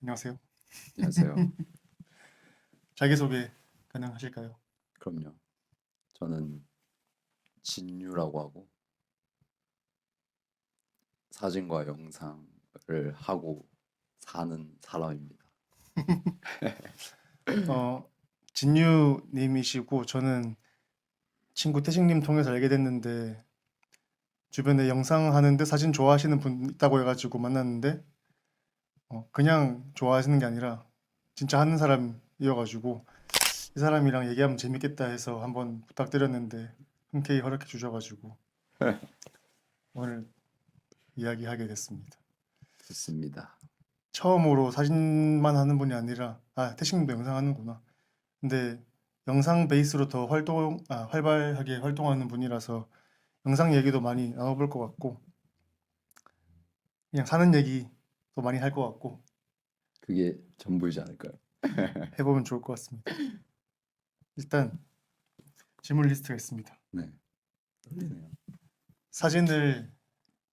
안녕하세요. 안녕하세요. 자기소개 가능하실까요? 그럼요. 저는 진유라고 하고 사진과 영상을 하고 사는 사람입니다. 어, 진유님이시고 저는 친구 태식님 통해서 알게 됐는데 주변에 영상 하는데 사진 좋아하시는 분 있다고 해가지고 만났는데 그냥 좋아하시는 게 아니라 진짜 하는 사람이어가지고 이 사람이랑 얘기하면 재밌겠다 해서 한번 부탁드렸는데 흔쾌히 허락해 주셔가지고 오늘 이야기하게 됐습니다. 좋습니다. 처음으로 사진만 하는 분이 아니라 태식님도 영상 하는구나. 근데 영상 베이스로 더 활발하게 활동하는 분이라서 영상 얘기도 많이 나눠볼 것 같고 그냥 사는 얘기도 많이 할 것 같고 그게 전부이지 않을까요? 해보면 좋을 것 같습니다. 일단 질문 리스트가 있습니다. 네. 떨리네요. 사진을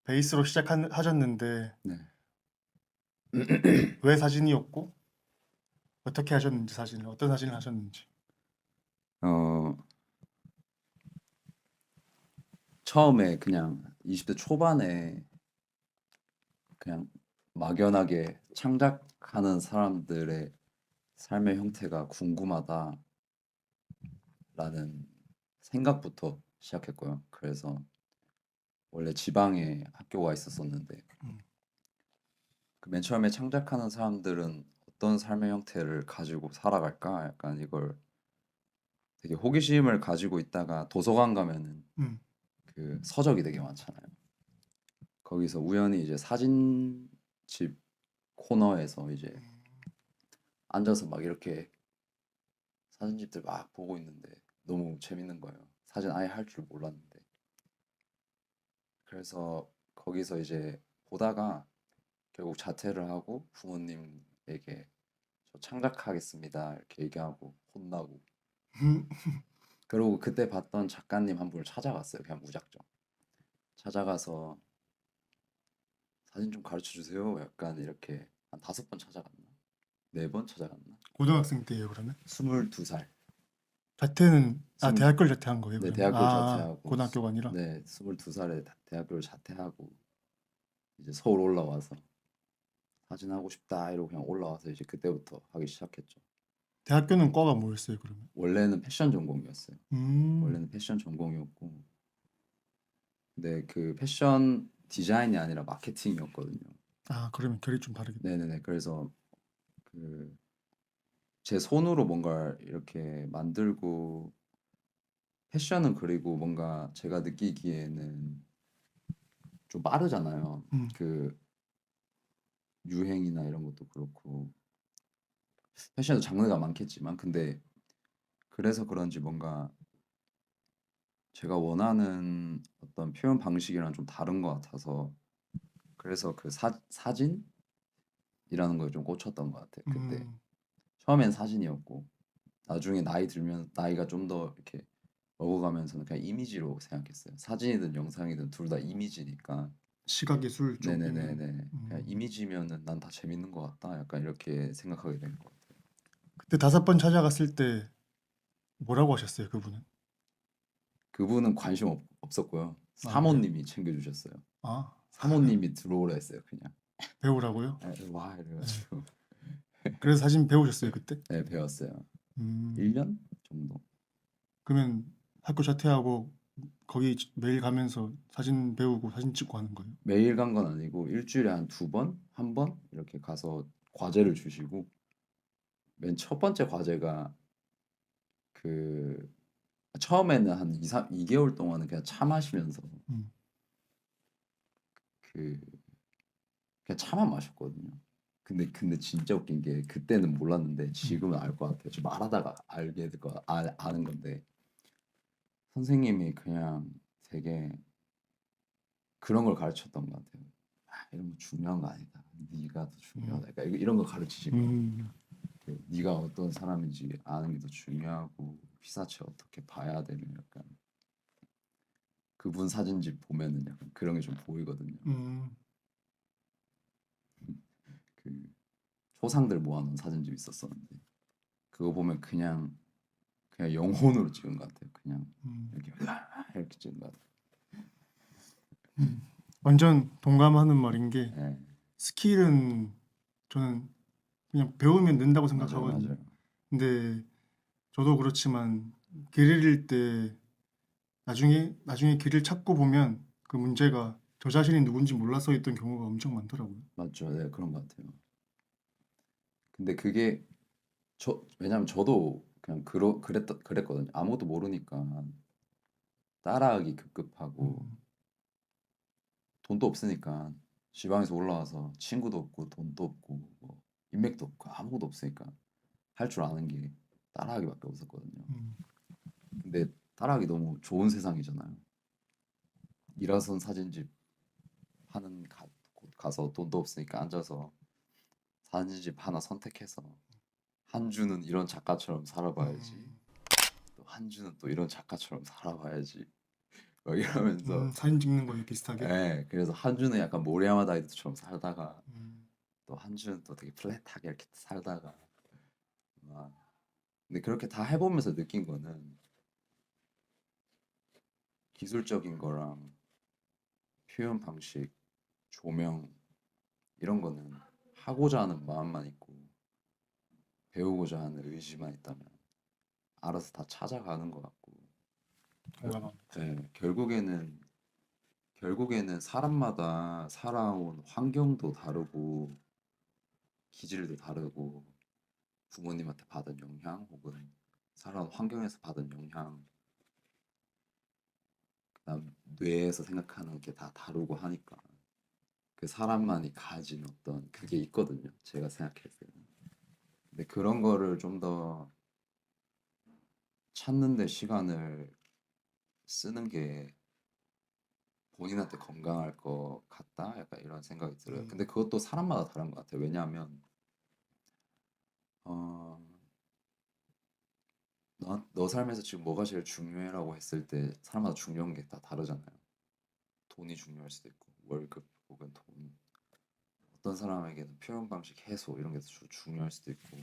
베이스로 시작하셨는데 네. 왜 사진이었고 어떻게 하셨는지 사진을 어떤 사진을 하셨는지. 어, 처음에 그냥 20대 초반에 그냥 막연하게 창작하는 사람들의 삶의 형태가 궁금하다라는 생각부터 시작했고요. 그래서 원래 지방에 학교가 있었었는데 음, 그 맨 처음에 창작하는 사람들은 어떤 삶의 형태를 가지고 살아갈까? 약간 이걸 되게 호기심을 가지고 있다가 도서관 가면은 음, 그 서적이 되게 많잖아요. 거기서 우연히 이제 사진집 코너에서 이제 앉아서 막 이렇게 사진집들 막 보고 있는데 너무 재밌는 거예요. 사진 아예 할 줄 몰랐는데. 그래서 거기서 이제 보다가 결국 자퇴를 하고 부모님에게 저 창작하겠습니다 이렇게 얘기하고 혼나고 그리고 그때 봤던 작가님 한 분을 찾아갔어요. 그냥 무작정 찾아가서 사진 좀 가르쳐 주세요. 약간 이렇게 한 5번 찾아갔나? 4번 찾아갔나? 고등학생 때예요 그러면? 22살. 자퇴는 스물 대학교를 자퇴한 거예요 네, 그러면? 대학교를 자퇴하고 고등학교가 아니라. 네, 22살에 대학교를 자퇴하고 이제 서울 올라와서 사진 하고 싶다 이러고 그냥 올라와서 이제 그때부터 하기 시작했죠. 대학교는 과가 뭐였어요 그러면? 원래는 패션 전공이었어요. 음, 원래는 패션 전공이었고 근데 그 패션 디자인이 아니라 마케팅이었거든요. 그러면 결이 좀 다르겠다. 네네네. 그래서 그 제 손으로 뭔가 이렇게 만들고 패션은 그리고 뭔가 제가 느끼기에는 좀 빠르잖아요. 음, 그 유행이나 이런 것도 그렇고 패션도 장르가 많겠지만 근데 그래서 그런지 뭔가 제가 원하는 어떤 표현 방식이랑 좀 다른 것 같아서 그래서 그 사진이라는 거에 좀 꽂혔던 것 같아요. 그때 음, 처음엔 사진이었고 나중에 나이 들면 나이가 좀 더 이렇게 먹어가면서는 그냥 이미지로 생각했어요. 사진이든 영상이든 둘 다 이미지니까. 시각예술 쪽이면. 네네네네. 그냥 이미지면은 난 다 재밌는 것 같다. 약간 이렇게 생각하게 된 것 같아요. 그때 5번 찾아갔을 때 뭐라고 하셨어요, 그분은? 그분은 관심 없었고요. 그래요? 사모님이 챙겨주셨어요. 아, 사모님이 들어오라 했어요. 그냥 배우라고요? 와 네. 이래가지고 그래서 사진 배우셨어요, 그때? 네 배웠어요. 음, 1년 정도. 그러면 학교 자퇴하고 거기 매일 가면서 사진 배우고 사진 찍고 하는 거예요? 매일 간 건 아니고 일주일에 한 2번, 한 번 이렇게 가서 과제를 주시고 맨 첫 번째 과제가 그 처음에는 한 2개월 동안은 그냥 차 마시면서 음, 그 그냥 차만 마셨거든요. 근데 진짜 웃긴 게 그때는 몰랐는데 음, 지금은 알 것 같아요. 저 말하다가 알게 될 거 아는 건데 선생님이 그냥 되게 그런 걸 가르쳤던 것 같아요. 이런 거 중요한 거 아니다. 네가 더 음, 중요하다. 그러니까 이런 거 가르치신 거예요. 음, 네가 어떤 사람인지 아는 게 더 중요하고 피사체 어떻게 봐야 되는 약간 그분 사진집 보면은 약간 그런 게 좀 보이거든요. 음. 그 초상들 모아놓은 사진집이 있었었는데 그거 보면 그냥 영혼으로 찍은 것 같아요. 그냥 음. 이렇게 이렇게 찍은 것 같아요. 완전 동감하는 말인 게 예, 스킬은 저는 그냥 배우면 는다고 맞아요, 생각하거든요. 맞아요. 근데 저도 그렇지만 글 읽을 때 나중에 글을 찾고 보면 그 문제가 저 자신이 누군지 몰라서 있던 경우가 엄청 많더라고요. 맞죠, 네, 그런 것 같아요. 근데 그게 왜냐면 저도 그냥 그랬거든요. 아무것도 모르니까 따라하기 급급하고 음. 돈도 없으니까 지방에서 올라와서 친구도 없고 돈도 없고 뭐 인맥도 없고 아무것도 없으니까 할 줄 아는 게 따라하기밖에 없었거든요. 음. 근데 따라하기 너무 좋은 세상이잖아요. 일화선 사진집 하는 곳 가서 돈도 없으니까 앉아서 사진집 하나 선택해서 한 주는 이런 작가처럼 살아봐야지. 음. 또 한 주는 또 이런 작가처럼 살아봐야지. 막 이러면서 사진 찍는 거에 비슷하게. 예, 그래서 한 주는 약간 모리야마 다이도처럼 살다가 음. 또 한 주는 또 되게 플랫하게 이렇게 살다가 막 근데 그렇게 다 해보면서 느낀 거는 기술적인 거랑 표현 방식, 조명 이런 거는 하고자 하는 마음만 있고 배우고자 하는 의지만 있다면 알아서 다 찾아가는 것 같고 공감합니다. 예, 결국에는 사람마다 살아온 환경도 다르고 기질도 다르고 부모님한테 받은 영향 혹은 살아온 환경에서 받은 영향 그다음 뇌에서 생각하는 게 다 다르고 하니까 그 사람만이 가진 어떤 그게 있거든요. 제가 생각했을 때는. 근데 그런 거를 좀 더 찾는 데 시간을 쓰는 게 본인한테 건강할 것 같다? 약간 이런 생각이 들어요. 근데 그것도 사람마다 다른 것 같아요. 왜냐하면 어, 너 삶에서 지금 뭐가 제일 중요해라고 했을 때 사람마다 중요한 게 다 다르잖아요. 돈이 중요할 수도 있고 월급 혹은 돈 어떤 사람에게는 표현 방식 해소 이런 게 중요할 수도 있고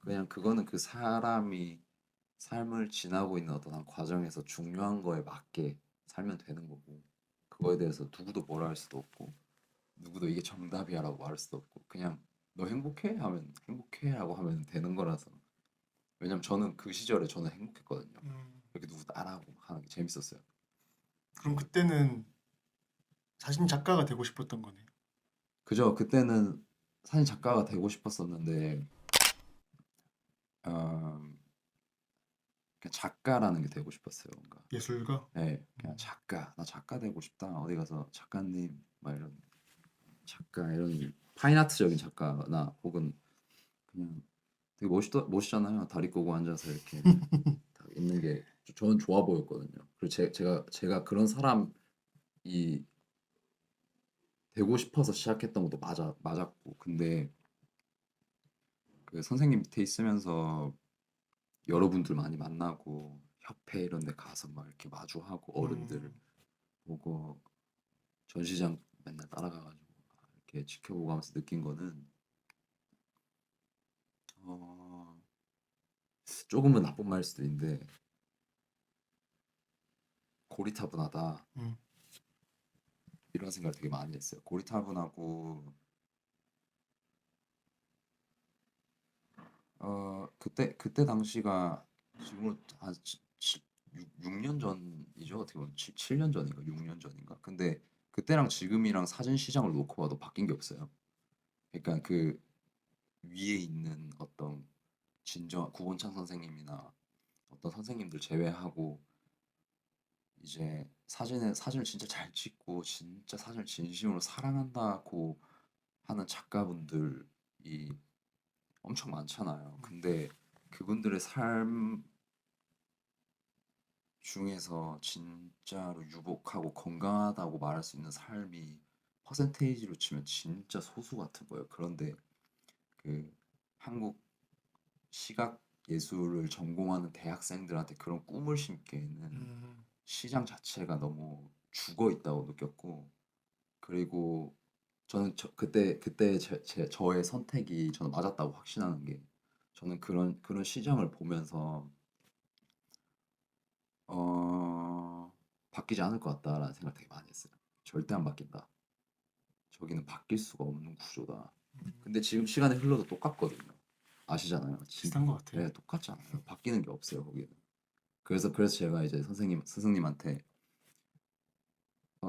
그냥 그거는 그 사람이 삶을 지나고 있는 어떤 한 과정에서 중요한 거에 맞게 살면 되는 거고 그거에 대해서 누구도 뭐라 할 수도 없고 누구도 이게 정답이야라고 말할 수도 없고 그냥 너 행복해? 하면 행복해라고 하면 되는 거라서 왜냐면 저는 그 시절에 저는 행복했거든요. 이렇게 누구 따라하고 하는 게 재밌었어요. 그럼 그때는 사진 작가가 되고 싶었던 거네요. 그저 그때는 사진 작가가 되고 싶었었는데 어, 그냥 작가라는 게 되고 싶었어요. 뭔가 예술가. 네, 그냥 작가 나 작가 되고 싶다. 어디 가서 작가님 막 이런 작가 이런 파인아트적인 작가나 혹은 그냥 되게 멋있잖아요. 다리 꼬고 앉아서 이렇게 딱 있는 게 저는 좋아 보였거든요. 그리고 제가 그런 사람이 되고 싶어서 시작했던 것도 맞았고 근데 그 선생님 밑에 있으면서 여러분들 많이 만나고 협회 이런 데 가서 막 이렇게 마주하고 어른들 음. 보고 전시장 맨날 따라가가지고 이렇게 지켜보고 하면서 느낀 거는 어, 조금은 나쁜 말일 수도 있는데 고리타분하다 음. 이런 생각을 되게 많이 했어요. 고리타분하고 그때 당시가 지금은 한 6년 전이죠. 어떻게 보면 7년 전인가 6년 전인가. 근데 그때랑 지금이랑 사진 시장을 놓고 봐도 바뀐 게 없어요. 그러니까 그 위에 있는 어떤 진정 구본창 선생님이나 어떤 선생님들 제외하고 이제 사진을 진짜 잘 찍고 진짜 사진을 진심으로 사랑한다고 하는 작가분들이 엄청 많잖아요. 근데 그분들의 삶 중에서 진짜로 유복하고 건강하다고 말할 수 있는 삶이 퍼센테이지로 치면 진짜 소수 같은 거예요. 그런데 그 한국 시각 예술을 전공하는 대학생들한테 그런 꿈을 심기에는 시장 자체가 너무 죽어 있다고 느꼈고 그리고 저는 저의 선택이 저는 맞았다고 확신하는 게 저는 그런 시장을 보면서 바뀌지 않을 것 같다라는 생각 되게 많이 했어요. 절대 안 바뀐다. 저기는 바뀔 수가 없는 구조다. 근데 지금 시간이 흘러도 똑같거든요. 아시잖아요. 비슷한 것 같아요. 네, 똑같잖아요. 바뀌는 게 없어요, 거기는. 그래서 제가 이제 스승님한테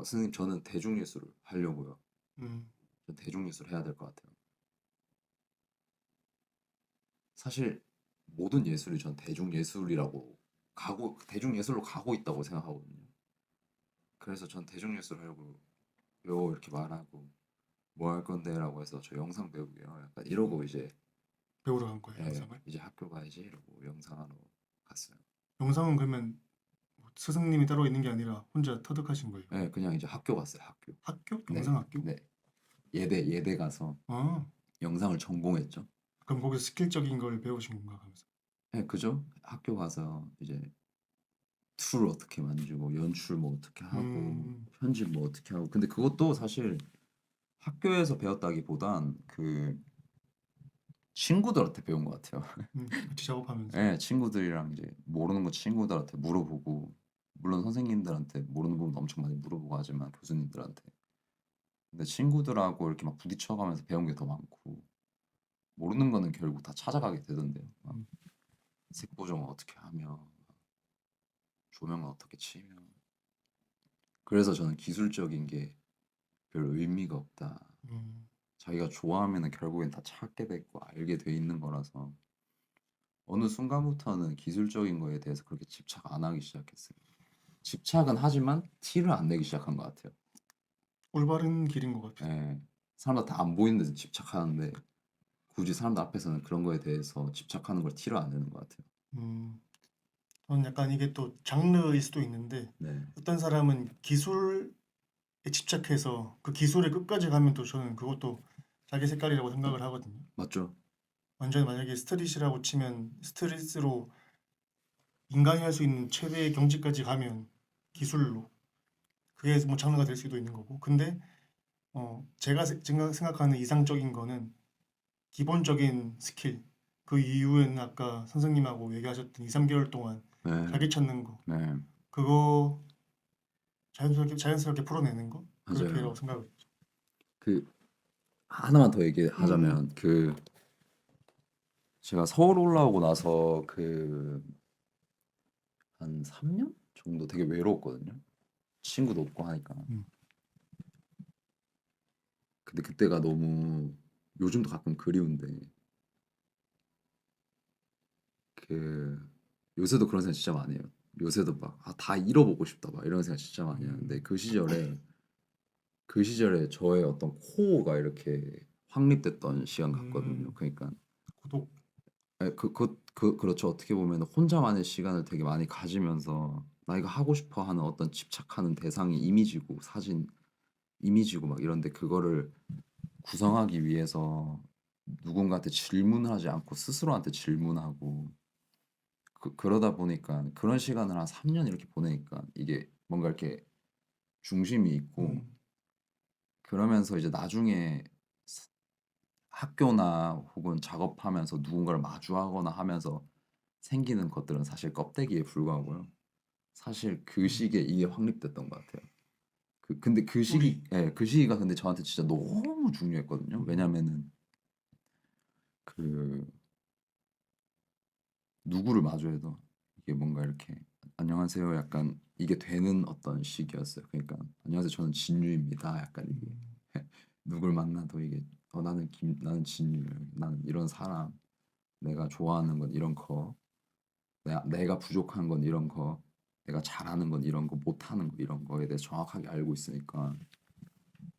스승님 저는 대중예술을 하려고요. 음, 저 대중예술 해야 될 것 같아요. 사실 모든 예술이 전 대중예술로 가고 있다고 생각하거든요. 그래서 전 대중예술 하려고 이렇게 말하고 뭐 할 건데라고 해서 저 영상 배우게요. 약간 이러고 이제 배우러 간 거예요, 예, 영상을. 이제 학교 가야지 이러고 영상하러 갔어요. 영상은 그러면 뭐 스승님이 따로 있는 게 아니라 혼자 터득하신 거예요. 예, 그냥 이제 학교 갔어요. 학교. 학교? 네, 영상 학교? 네. 예대 가서 아, 영상을 전공했죠. 그럼 거기서 스킬적인 걸 배우신 건가 하면서. 예, 그죠? 학교 가서 이제 툴 어떻게 만들고 연출 뭐 어떻게 하고 음, 편집 뭐 어떻게 하고 근데 그것도 사실 학교에서 배웠다기보단 그 친구들한테 배운 것 같아요. 같이 작업하면서. 예, 친구들이랑 이제 모르는 거 친구들한테 물어보고 물론 선생님들한테 모르는 부분 엄청 많이 물어보고 하지만 교수님들한테 근데 친구들하고 이렇게 막 부딪혀가면서 배운 게 더 많고 모르는 거는 결국 다 찾아가게 되던데요. 막 음, 색보정을 어떻게 하며 조명을 어떻게 치며 그래서 저는 기술적인 게 별 의미가 없다. 음, 자기가 좋아하면은 결국엔 다 찾게 되고 알게 돼 있는 거라서 어느 순간부터는 기술적인 거에 대해서 그렇게 집착 안 하기 시작했어요. 집착은 하지만 티를 안 내기 시작한 것 같아요. 올바른 길인 것 같아요. 예. 사람들한테 안 보이는 데서 집착하는데 굳이 사람들 앞에서는 그런 거에 대해서 집착하는 걸 티를 안 내는 것 같아요. 음, 저는 약간 이게 또 장르일 수도 있는데 네, 어떤 사람은 기술에 집착해서 그 기술의 끝까지 가면 또 저는 그것도 자기 색깔이라고 생각을 하거든요. 맞죠? 완전 만약에 스트릿이라고 치면 스트릿으로 인간이 할 수 있는 최대의 경지까지 가면 기술로 그게 뭐 장르가 될 수도 있는 거고. 근데 제가 생각하는 이상적인 거는 기본적인 스킬. 그 이후에는 아까 선생님하고 얘기하셨던 2, 3개월 동안 네, 자기 찾는 거. 네, 그거 자연스럽게 풀어내는 거. 그렇게라고 맞아요. 생각을 했죠. 그 하나만 더 음, 얘기하자면 제가 서울 올라오고 나서 한 3년 정도 되게 외로웠거든요. 친구도 없고 하니까. 음, 근데 그때가 너무 요즘도 가끔 그리운데 그 요새도 그런 생각 진짜 많이 해요. 요새도 막 다 잃어보고 싶다 막 이런 생각 진짜 많이 하는데 음, 그 시절에 저의 어떤 코어가 이렇게 확립됐던 시간 같거든요. 음, 그러니까 고독. 그렇죠. 어떻게 보면 혼자만의 시간을 되게 많이 가지면서 나 이거 하고 싶어 하는 어떤 집착하는 대상이 이미지고 사진 이미지고 막 이런데 그거를 구성하기 위해서 누군가한테 질문을 하지 않고 스스로한테 질문하고 그러다 보니까 그런 시간을 한 3년 이렇게 보내니까 이게 뭔가 이렇게 중심이 있고 음, 그러면서 이제 나중에 스- 학교나 혹은 작업하면서 누군가를 마주하거나 하면서 생기는 것들은 사실 껍데기에 불과하고요. 사실 그 음. 시기에 이게 확립됐던 것 같아요. 근데 뿌리. 그 시기가 근데 저한테 진짜 너무 중요했거든요. 왜냐면은 그 누구를 마주해도 이게 뭔가 이렇게 안녕하세요 약간 이게 되는 어떤 시기였어요. 그러니까 안녕하세요 저는 진유입니다. 약간 이게 음, 누굴 만나도 이게 나는 진유 나는 이런 사람 내가 좋아하는 건 이런 거 내가 부족한 건 이런 거 내가 잘하는 건 이런 거 못하는 거 이런 거에 대해서 정확하게 알고 있으니까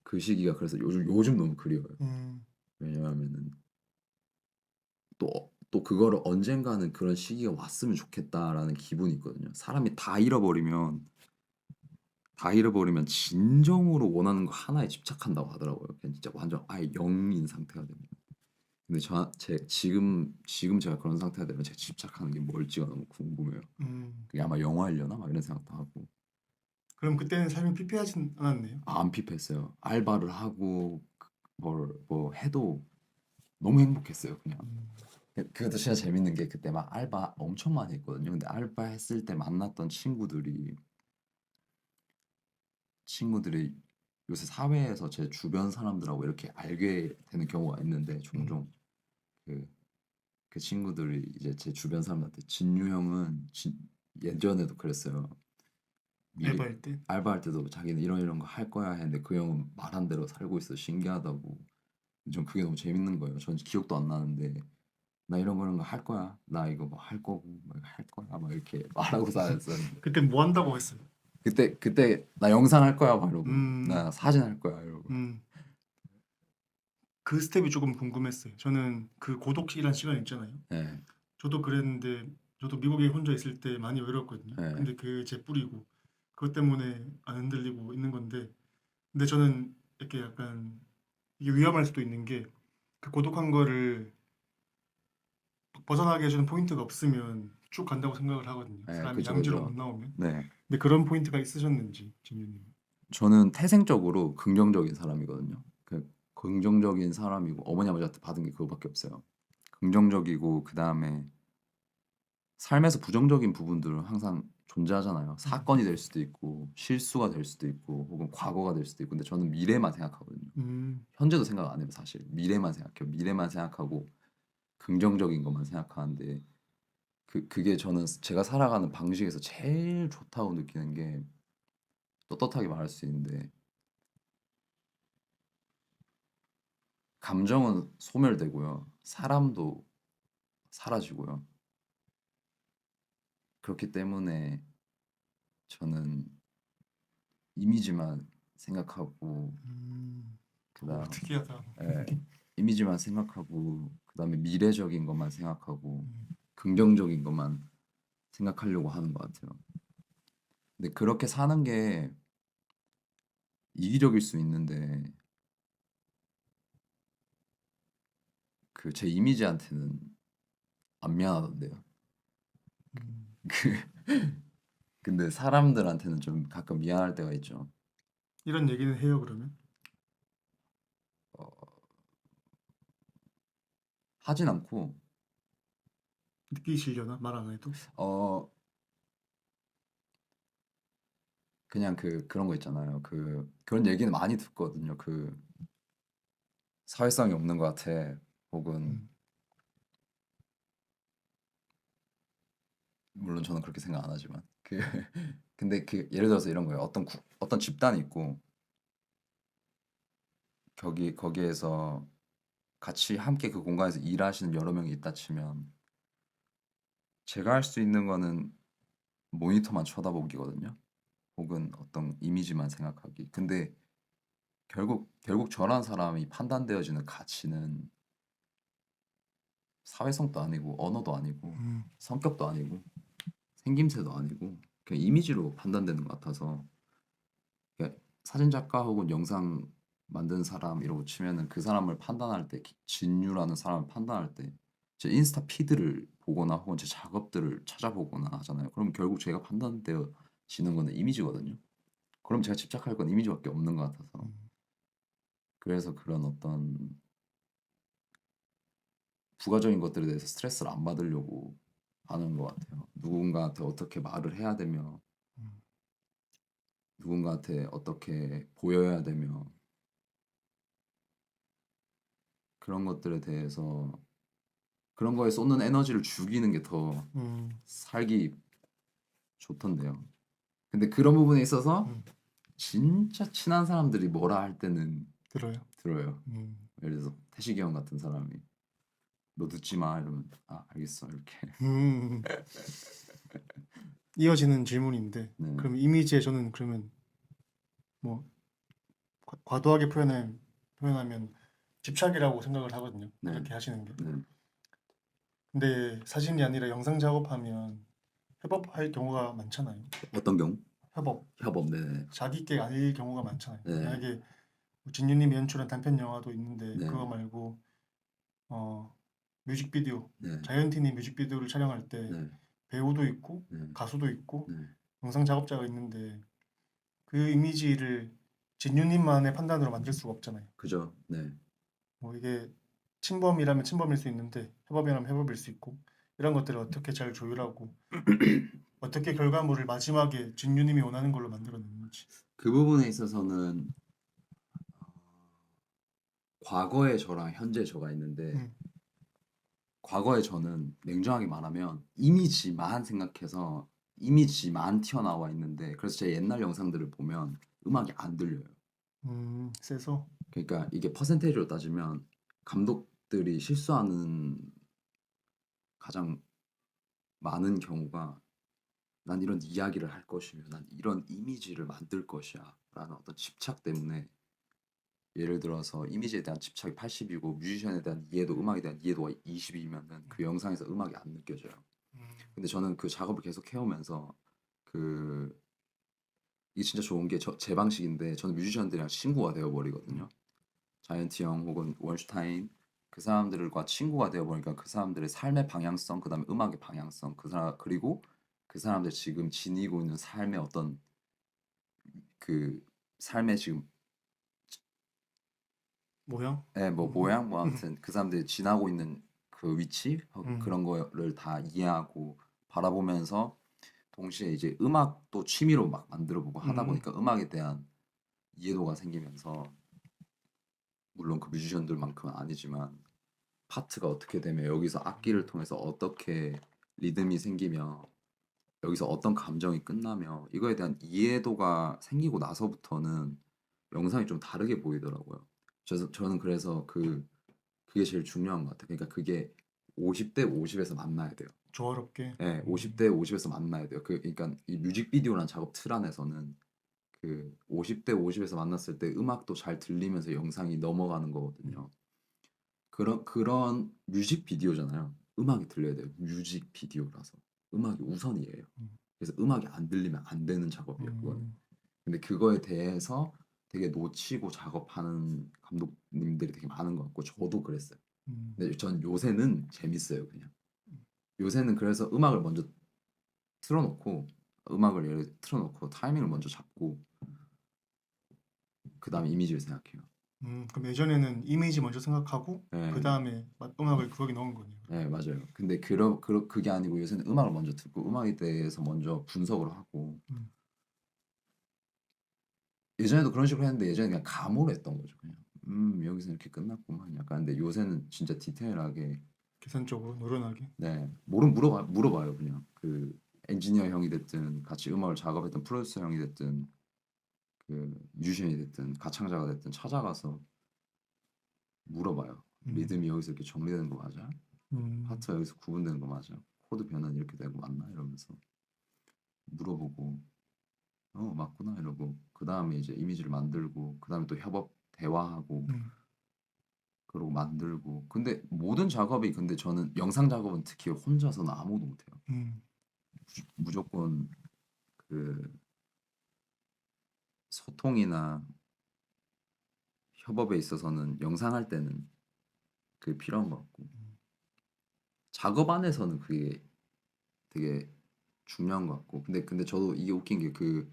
그 시기가 그래서 요즘 너무 그리워요. 음, 왜냐하면은 또 그거를 언젠가는 그런 시기가 왔으면 좋겠다라는 기분이 있거든요. 사람이 다 잃어버리면 진정으로 원하는 거 하나에 집착한다고 하더라고요. 그냥 진짜 완전 아예 영인 상태가 되면. 근데 지금 제가 그런 상태가 되면 제가 집착하는 게 뭘지가 너무 궁금해요. 음. 그게 아마 영화려나 막 이런 생각도 하고 그럼 그때는 삶이 피폐하진 않았네요. 안 피폐했어요. 알바를 하고 뭘 뭐 해도 너무 행복했어요, 그냥. 음. 그것도 진짜 재밌는 게 그때 막 알바 엄청 많이 했거든요. 근데 알바 했을 때 만났던 친구들이 요새 사회에서 제 주변 사람들하고 이렇게 알게 되는 경우가 있는데 음. 종종 그, 그 친구들이 이제 제 주변 사람한테 진유 형은 예전에도 그랬어요. 미리 알바할 때? 알바할 때도 자기는 이런 거 할 거야 했는데 그 형은 말한 대로 살고 있어 신기하다고. 전 그게 너무 재밌는 거예요. 전 기억도 안 나는데 나 이런 거 할 거야. 나 이거 뭐 할 거고 뭐 할 거야 막 이렇게 말하고 살았었는데 그때 뭐 한다고 했어요? 그때 나 영상 할 거야 막 이러고 음. 나 사진 할 거야 이러고. 음. 그 스텝이 조금 궁금했어요. 저는 그 고독이란 시간 있잖아요. 예, 저도 그랬는데 저도 미국에 혼자 있을 때 많이 외로웠거든요. 예, 근데 그게 제 뿌리고 그것 때문에 안 흔들리고 있는 건데 근데 저는 이렇게 약간 이게 위험할 수도 있는 게 그 고독한 거를 벗어나게 해주는 포인트가 없으면 쭉 간다고 생각을 하거든요. 예, 사람이 그죠, 양지로 못 그죠. 나오면. 네, 근데 그런 포인트가 있으셨는지 진유님. 저는 태생적으로 긍정적인 사람이거든요. 그 긍정적인 사람이고 어머니 아버지한테 받은 게 그거밖에 없어요. 긍정적이고 그 다음에 삶에서 부정적인 부분들은 항상 존재하잖아요. 사건이 될 수도 있고 실수가 될 수도 있고 혹은 과거가 될 수도 있고 근데 저는 미래만 생각하거든요. 음. 현재도 생각 안 해요 사실. 미래만 생각해요. 미래만 생각하고 긍정적인 것만 생각하는데 그게 저는 제가 살아가는 방식에서 제일 좋다고 느끼는 게 떳떳하게 말할 수 있는데 감정은 소멸되고요. 사람도 사라지고요. 그렇기 때문에 저는 이미지만 생각하고 음. 오, 그다음 특이하다. 예, 이미지만 생각하고 그다음에 미래적인 것만 생각하고 음. 긍정적인 것만 생각하려고 하는 것 같아요. 근데 그렇게 사는 게 이기적일 수 있는데 그 제 이미지한테는 안 미안하던데요. 음. 그 근데 사람들한테는 좀 가끔 미안할 때가 있죠. 이런 얘기는 해요 그러면? 어, 하진 않고 느끼시려나? 말 안 해도? 어 그냥 그런 거 있잖아요. 그런 얘기는 많이 듣거든요. 사회성이 없는 것 같아. 혹은 음. 물론 저는 그렇게 생각 안 하지만 근데 예를 들어서 이런 거예요. 어떤 집단이 있고 거기에서 같이 함께 그 공간에서 일하시는 여러 명이 있다 치면 제가 할 수 있는 거는 모니터만 쳐다보기거든요. 혹은 어떤 이미지만 생각하기. 근데 결국 저런 사람이 판단되어지는 가치는 사회성도 아니고 언어도 아니고 음. 성격도 아니고 생김새도 아니고 그냥 이미지로 판단되는 것 같아서 그러니까 사진 작가 혹은 영상 만드는 사람 이라고 치면은 그 사람을 판단할 때 진유라는 사람을 판단할 때 제 인스타 피드를 보거나 혹은 제 작업들을 찾아보거나 하잖아요. 그럼 결국 제가 판단되어지는 거는 이미지거든요. 그럼 제가 집착할 건 이미지밖에 없는 것 같아서 음. 그래서 그런 어떤 부가적인 것들에 대해서 스트레스를 안 받으려고 하는 것 같아요. 누군가한테 어떻게 말을 해야 되며 음. 누군가한테 어떻게 보여야 되며 그런 것들에 대해서 그런 거에 쏟는 에너지를 죽이는 게 더 음. 살기 좋던데요. 근데 그런 부분에 있어서 음. 진짜 친한 사람들이 뭐라 할 때는 들어요? 들어요. 음. 예를 들어서 태식이 형 같은 사람이 너 듣지 마 이러면 아 알겠어 이렇게. 음. 이어지는 질문인데 네, 그럼 이미지에 저는 그러면 뭐 과도하게 표현하면 집착이라고 생각을 하거든요. 네, 그렇게 하시는 게. 네. 근데 사진이 아니라 영상 작업하면 협업할 경우가 많잖아요. 어떤 경우? 협업. 협업, 네, 자기 게 아닐 경우가 많잖아요. 네, 만약에 뭐 진유님이 연출한 단편 영화도 있는데 네, 그거 말고 어 뮤직비디오 네, 자이언티니 뮤직비디오를 촬영할 때 네, 배우도 있고 네, 가수도 있고 네, 영상 작업자가 있는데 그 이미지를 진유님만의 판단으로 만들 수가 없잖아요. 그죠, 네, 뭐 이게 침범이라면 침범일 수 있는데 해법이라면 해법일 수 있고 이런 것들을 어떻게 잘 조율하고 어떻게 결과물을 마지막에 진유님이 원하는 걸로 만들어내는지. 그 부분에 있어서는 과거의 저랑 현재 저가 있는데 음, 과거의 저는 냉정하게 말하면 이미지만 생각해서 이미지만 튀어나와 있는데 그래서 제 옛날 영상들을 보면 음악이 안 들려요. 세서. 그러니까 이게 퍼센테이지로 따지면 감독들이 실수하는 가장 많은 경우가 난 이런 이야기를 할 것이며 난 이런 이미지를 만들 것이야 라는 어떤 집착 때문에 예를 들어서 이미지에 대한 집착이 80이고 뮤지션에 대한 이해도 음악에 대한 이해도가 20이면은 그 영상에서 음악이 안 느껴져요. 음, 근데 저는 그 작업을 계속 해오면서 그 이게 진짜 좋은 게 제 방식인데 저는 뮤지션들이랑 친구가 되어버리거든요. 자이언티 형 혹은 원슈타인 그 사람들과 친구가 되어버리니까 그 사람들의 삶의 방향성 그다음에 음악의 방향성 그 사람 그리고 그 사람들 지금 지니고 있는 삶의 어떤 그 삶의 지금 모양? 뭐 모양 뭐 아무튼 그 사람들이 지나고 있는 그 위치 음, 그런 거를 다 이해하고 바라보면서 동시에 이제 음악도 취미로 막 만들어보고 하다 음, 보니까 음악에 대한 이해도가 생기면서 물론 그 뮤지션들만큼은 아니지만 파트가 어떻게 되며 여기서 악기를 통해서 어떻게 리듬이 생기며 여기서 어떤 감정이 끝나며 이거에 대한 이해도가 생기고 나서부터는 영상이 좀 다르게 보이더라고요. 저는 그래서 그게 제일 중요한 것 같아요. 그러니까 그게 50대 50에서 만나야 돼요. 조화롭게. 네, 50대 50에서 만나야 돼요. 그러니까 이 뮤직비디오란 작업 틀 안에서는 그 50대 50에서 만났을 때 음악도 잘 들리면서 영상이 넘어가는 거거든요. 그런 뮤직비디오잖아요. 음악이 들려야 돼요. 뮤직비디오라서 음악이 우선이에요. 음, 그래서 음악이 안 들리면 안 되는 작업이에요. 그거는. 음, 근데 그거에 대해서 되게 놓치고 작업하는 감독님들이 되게 많은 것 같고 저도 그랬어요. 음, 근데 전 요새는 재밌어요, 그냥. 요새는 그래서 음악을 먼저 틀어놓고 음악을 예를 틀어놓고 타이밍을 먼저 잡고 그 다음에 이미지를 생각해요. 그럼 예전에는 이미지 먼저 생각하고 그 네, 다음에 음악을 거기 넣은 거네요. 네 맞아요. 근데 그게 아니고 요새는 음악을 먼저 듣고 음악에 대해서 먼저 분석을 하고 음, 예전에도 그런 식으로 했는데 예전에 그냥 감으로 했던 거죠. 그냥 여기서 이렇게 끝났구만 약간. 근데 요새는 진짜 디테일하게 계산적으로 노련하게. 네 물어봐요 그냥 그 엔지니어 형이 됐든 같이 음악을 작업했던 프로듀서 형이 됐든 그 뮤지션이 됐든 가창자가 됐든 찾아가서 물어봐요. 음, 리듬이 여기서 이렇게 정리되는 거 맞아? 음, 파트가 여기서 구분되는 거 맞아? 코드 변환 이렇게 되고 맞나? 이러면서 물어보고 맞구나 이러고 그 다음에 이제 이미지를 만들고 그 다음에 또 협업 대화하고 음, 그러고 만들고. 근데 모든 작업이 근데 저는 영상 작업은 특히 혼자서는 아무도 못해요. 음, 무조건 그 소통이나 협업에 있어서는 영상할 때는 그게 필요한 것 같고 작업 안에서는 그게 되게 중요한 것 같고. 근데 저도 이게 웃긴 게 그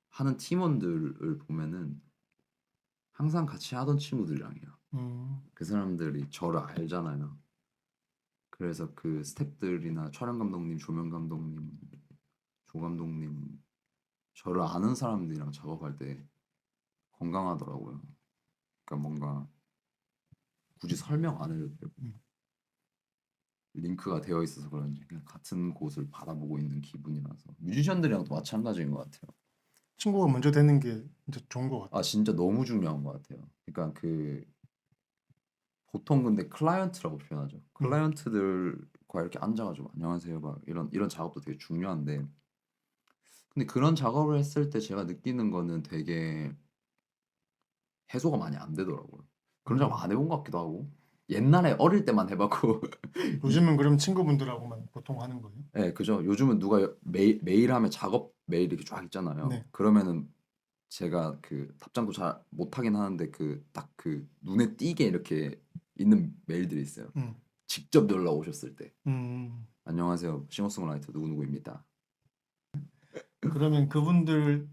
하는 팀원들을 보면은 항상 같이 하던 친구들이랑이요. 음, 그 사람들이 저를 알잖아요. 그래서 그 스태프들이나 촬영 감독님, 조명 감독님, 조 감독님 저를 아는 사람들이랑 작업할 때 건강하더라고요. 그러니까 뭔가 굳이 설명 안 해도 되고 음. 링크가 되어 있어서 그런지 그냥 같은 곳을 바라보고 있는 기분이라서 뮤지션들이랑도 마찬가지인 것 같아요. 친구가 먼저 되는 게 진짜 좋은 것 아 같아요. 진짜 너무 중요한 것 같아요. 그러니까 그 보통 근데 클라이언트라고 표현하죠. 음, 클라이언트들과 이렇게 앉아가지고 안녕하세요 막 이런 작업도 되게 중요한데 근데 그런 작업을 했을 때 제가 느끼는 거는 되게 해소가 많이 안 되더라고요. 그런 작업 음. 안 해본 것 같기도 하고 옛날에 어릴 때만 해봤고 요즘은 그럼 친구분들하고만 보통 하는 거예요? 네, 그죠. 요즘은 누가 메일 하면 작업 메일 이렇게 쫙 있잖아요. 네. 그러면은 제가 그 답장도 잘 못하긴 하는데 그 딱 그 눈에 띄게 이렇게 있는 메일들이 있어요. 음, 직접 연락 오셨을 때 음. 안녕하세요 싱어송라이터 누구누구입니다. 그러면 그분들은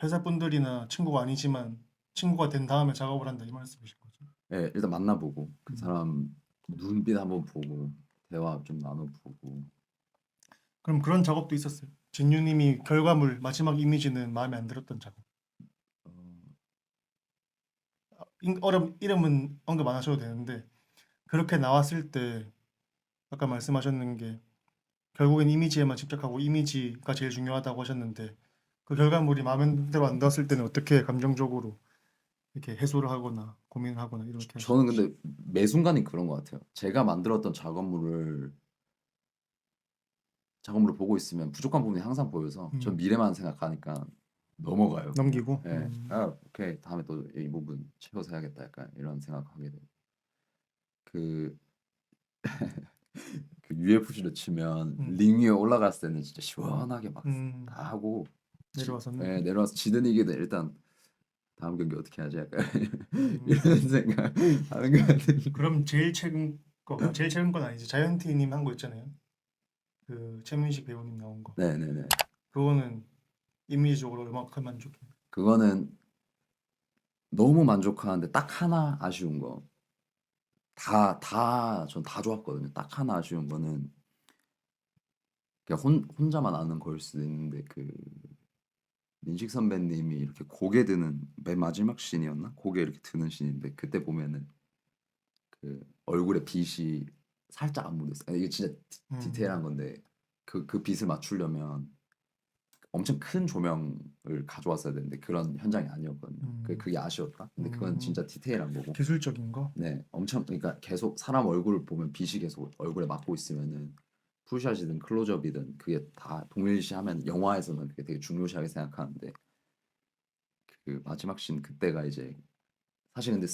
회사 분들이나 친구가 아니지만 친구가 된 다음에 작업을 한다 이 말씀이신 거죠? 예, 일단 만나보고 그 음. 사람 눈빛 한번 보고 대화 좀 나눠보고. 그럼 그런 작업도 있었어요. 진유님이 결과물 마지막 이미지는 마음에 안 들었던 작업. 어, 이름은 언급 안 하셔도 되는데 그렇게 나왔을 때 아까 말씀하셨는 게 결국엔 이미지에만 집착하고 이미지가 제일 중요하다고 하셨는데 그 결과물이 마음에 들어 안 들었을 때는 어떻게 감정적으로 이렇게 해소를 하거나 고민을 하거나 이렇게 저는 하시는지. 근데 매 순간이 그런 것 같아요. 제가 만들었던 작업물을 보고 있으면 부족한 부분이 항상 보여서 전 음, 미래만 생각하니까 넘어가요 그냥. 넘기고. 예. 아 오케이 다음에 또 이 부분 채워서 해야겠다 약간 이런 생각하게 돼요. 그, 그 UFC로 치면 음, 링 위에 올라갔을 때는 진짜 시원하게 막 음, 다 하고 내려와서는. 예, 내려와서 지든 이기든 일단 다음 경기 어떻게 하지 약간 음, 이런 생각 하는 것 같은데. 그럼 제일 최근 건 아니지. 자이언티님 한 거 있잖아요. 그 최민식 배우님 나온 거. 네네네. 그거는 이미지적으로 얼마큼 만족해. 그거는 너무 만족하는데 딱 하나 아쉬운 거. 전 다 좋았거든요. 딱 하나 아쉬운 거는 그냥 혼자만 아는 걸 수도 있는데 그 민식 선배님이 이렇게 고개 드는 맨 마지막 씬이었나? 고개 이렇게 드는 씬인데 그때 보면은 그 얼굴에 빛이 살짝 안 묻었어요. 이게 진짜 디테일한 음, 건데 그 빛을 맞추려면 엄청 큰 조명을 가져왔어야 되는데 그런 현장이 아니었거든요. 음, 그게 아쉬웠다. 근데 그건 음, 진짜 디테일한 거고. 기술적인 거. 네, 엄청 그러니까 계속 사람 얼굴을 보면 빛이 계속 얼굴에 맞고 있으면은 풀샷이든 클로즈업이든 그게 다 동일시하면 영화에서는 그게 되게 중요시하게 생각하는데 그 마지막 씬 그때가 이제 사실 근데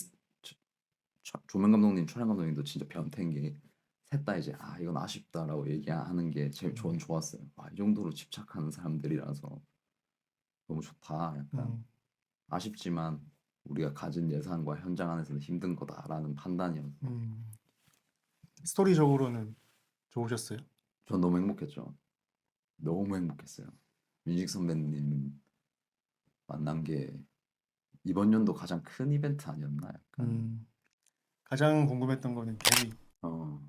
조명 감독님, 촬영 감독님도 진짜 변태인 게 셋 다 이제 아 이건 아쉽다라고 얘기하는 게 제일 전 음, 좋았어요. 아, 이 정도로 집착하는 사람들이라서 너무 좋다. 약간 음. 아쉽지만 우리가 가진 예산과 현장 안에서는 힘든 거다라는 판단이어서 음. 스토리적으로는 좋으셨어요? 전 너무 행복했죠. 너무 행복했어요. 뮤직 선배님 만난 게 이번 연도 가장 큰 이벤트 아니었나 약간. 음. 가장 궁금했던 거는 개미. 어,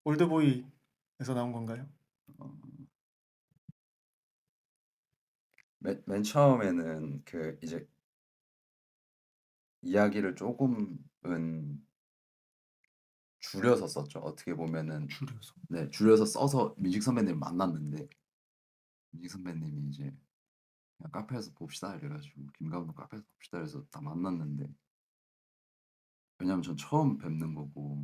올드보이에서 나온 건가요? 어. 맨 처음에는 그 이제 이야기를 조금은 줄여서 썼죠. 어떻게 보면은 줄여서. 네 줄여서 써서 뮤직 선배님 만났는데 뮤직 선배님이 이제 그냥 카페에서 봅시다 이래가지고 김 감독 카페에서 봅시다 그래서 딱 만났는데 왜냐면 전 처음 뵙는 거고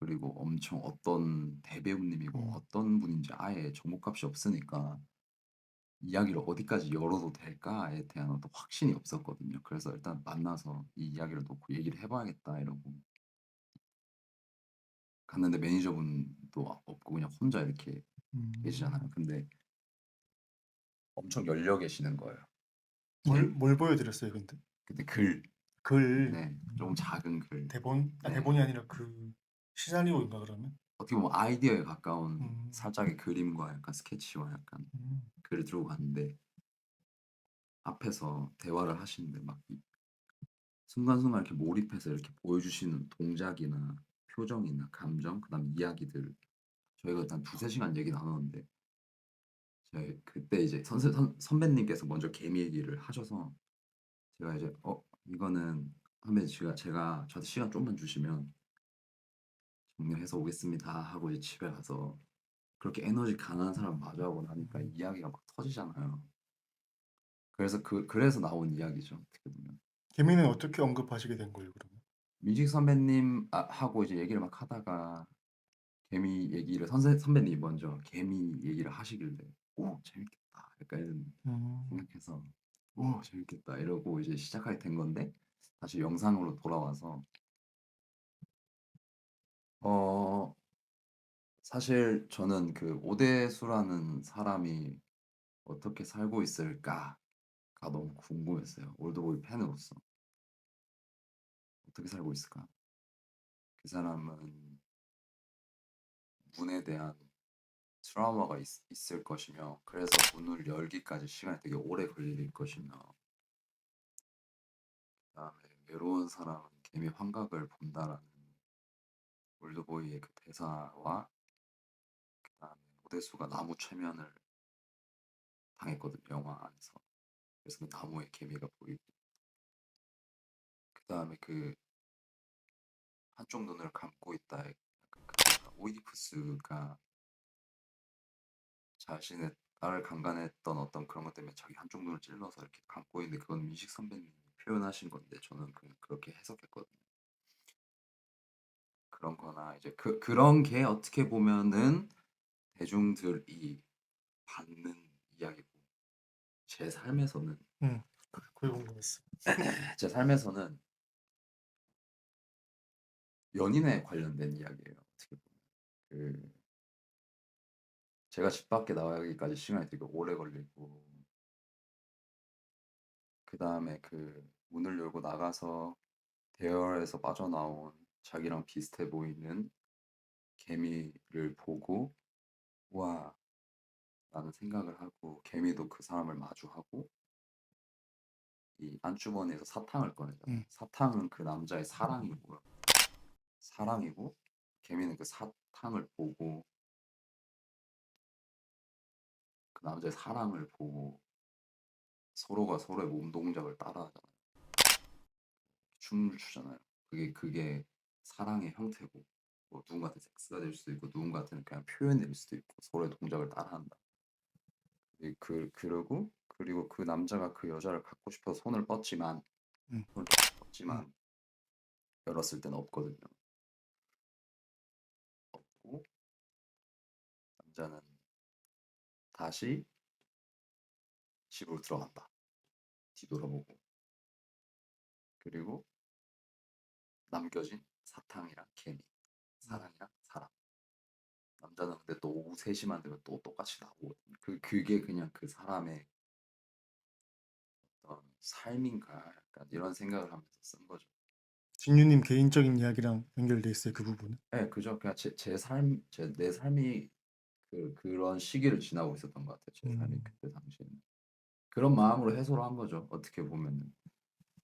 그리고 엄청 어떤 대배우님이고 음. 어떤 분인지 아예 정보값이 없으니까 이야기를 어디까지 열어도 될까에 대한 어떤 확신이 없었거든요. 그래서 일단 만나서 이 이야기를 놓고 얘기를 해봐야겠다 이러고 갔는데 매니저분도 없고 그냥 혼자 이렇게 계시잖아요. 음. 근데 엄청 열려 계시는 거예요. 제 뭘 보여드렸어요, 근데? 근데 글, 글. 네, 조금 작은 글, 대본이 네, 아니라 그 시나리오인가 그러면? 어떻게 보면 아이디어에 가까운 음. 살짝의 그림과 약간 스케치와 약간 음. 글을 들고 갔는데 앞에서 대화를 하시는데 막 순간순간 이렇게 몰입해서 이렇게 보여주시는 동작이나 표정이나 감정, 그다음 이야기들 저희가 한 두세 시간 얘기 나눴는데 저희 그때 이제 선배님께서 먼저 개미 얘기를 하셔서 제가 이제 이거는 선배 제가 저한테 시간 좀만 주시면 정리해서 오겠습니다 하고 이제 집에 가서 그렇게 에너지 강한 사람 마주하고 나니까 음. 이야기가 막 터지잖아요. 그래서 그래서 나온 이야기죠. 어떻게 보면 개미는 어떻게 언급하시게 된 거예요, 그러면? 뮤직 선배님 하고 이제 얘기를 막 하다가 개미 얘기를 선배님이 먼저 개미 얘기를 하시길래 오 재밌겠다 약간 이런 음. 생각해서 오 재밌겠다 이러고 이제 시작하게 된 건데 다시 영상으로 돌아와서 어 사실 저는 그 오대수라는 사람이 어떻게 살고 있을까가 너무 궁금했어요. 올드보이 팬으로서 어떻게 살고 있을까? 그 사람은 문에 대한 트라우마가 있을 것이며 그래서 문을 열기까지 시간이 되게 오래 걸릴 것이며 그다음에 외로운 사람은 개미 환각을 본다라는 올드보이의 그 대사와 그다음에 오대수가 나무 최면을 당했거든요, 영화 안에서. 그래서 그 나무에 개미가 보이고 그다음에 그 한쪽 눈을 감고 있다. 약간 그 오이디푸스가 자신의 딸을 강간했던 어떤 그런 것 때문에 자기 한쪽 눈을 찔러서 이렇게 감고 있는데 그건 민식 선배님이 표현하신 건데 저는 그렇게 해석했거든요. 그런 거나 이제 그런 게 어떻게 보면은 대중들이 받는 이야기고 제 삶에서는 음. 그게 궁금했어. 제 삶에서는 연인에 관련된 이야기예요. 어떻게 보면 그 제가 집 밖에 나가기까지 시간이 되게 오래 걸리고 그 다음에 그 문을 열고 나가서 대열에서 빠져나온 자기랑 비슷해 보이는 개미를 보고 와 라는 생각을 하고 개미도 그 사람을 마주하고 이 안주머니에서 사탕을 꺼내잖아요. 음. 사탕은 그 남자의 사랑이고요. 사랑이고 개미는 그 사탕을 보고 그 남자의 사랑을 보고 서로가 서로의 몸 동작을 따라하잖아요. 춤을 추잖아요. 그게 사랑의 형태고 뭐 누군가한테 섹스가 될 수도 있고 누군가한테는 그냥 표현일 수도 있고 서로의 동작을 따라한다. 그러고 그리고 그 남자가 그 여자를 갖고 싶어서 손을 뻗지만 음. 손을 음. 뻗지만 열었을 때는 없거든요. 없고 남자는 다시 집으로 들어간다. 뒤돌아보고 그리고 남겨진 사탕이랑 개미, 사랑이랑 사람. 남자는 근데 또 오후 3시만 되면 또 똑같이 나오거든요. 그게 그냥 그 사람의 어떤 삶인가 약간 이런 생각을 하면서 쓴 거죠. 진유님 개인적인 이야기랑 연결돼 있어요, 그 부분은? 네, 그죠. 그냥 제 삶, 내 삶이 그런 시기를 지나고 있었던 것 같아요. 제 삶이 음. 그때 당시에는. 그런 마음으로 해소를 한 거죠. 어떻게 보면은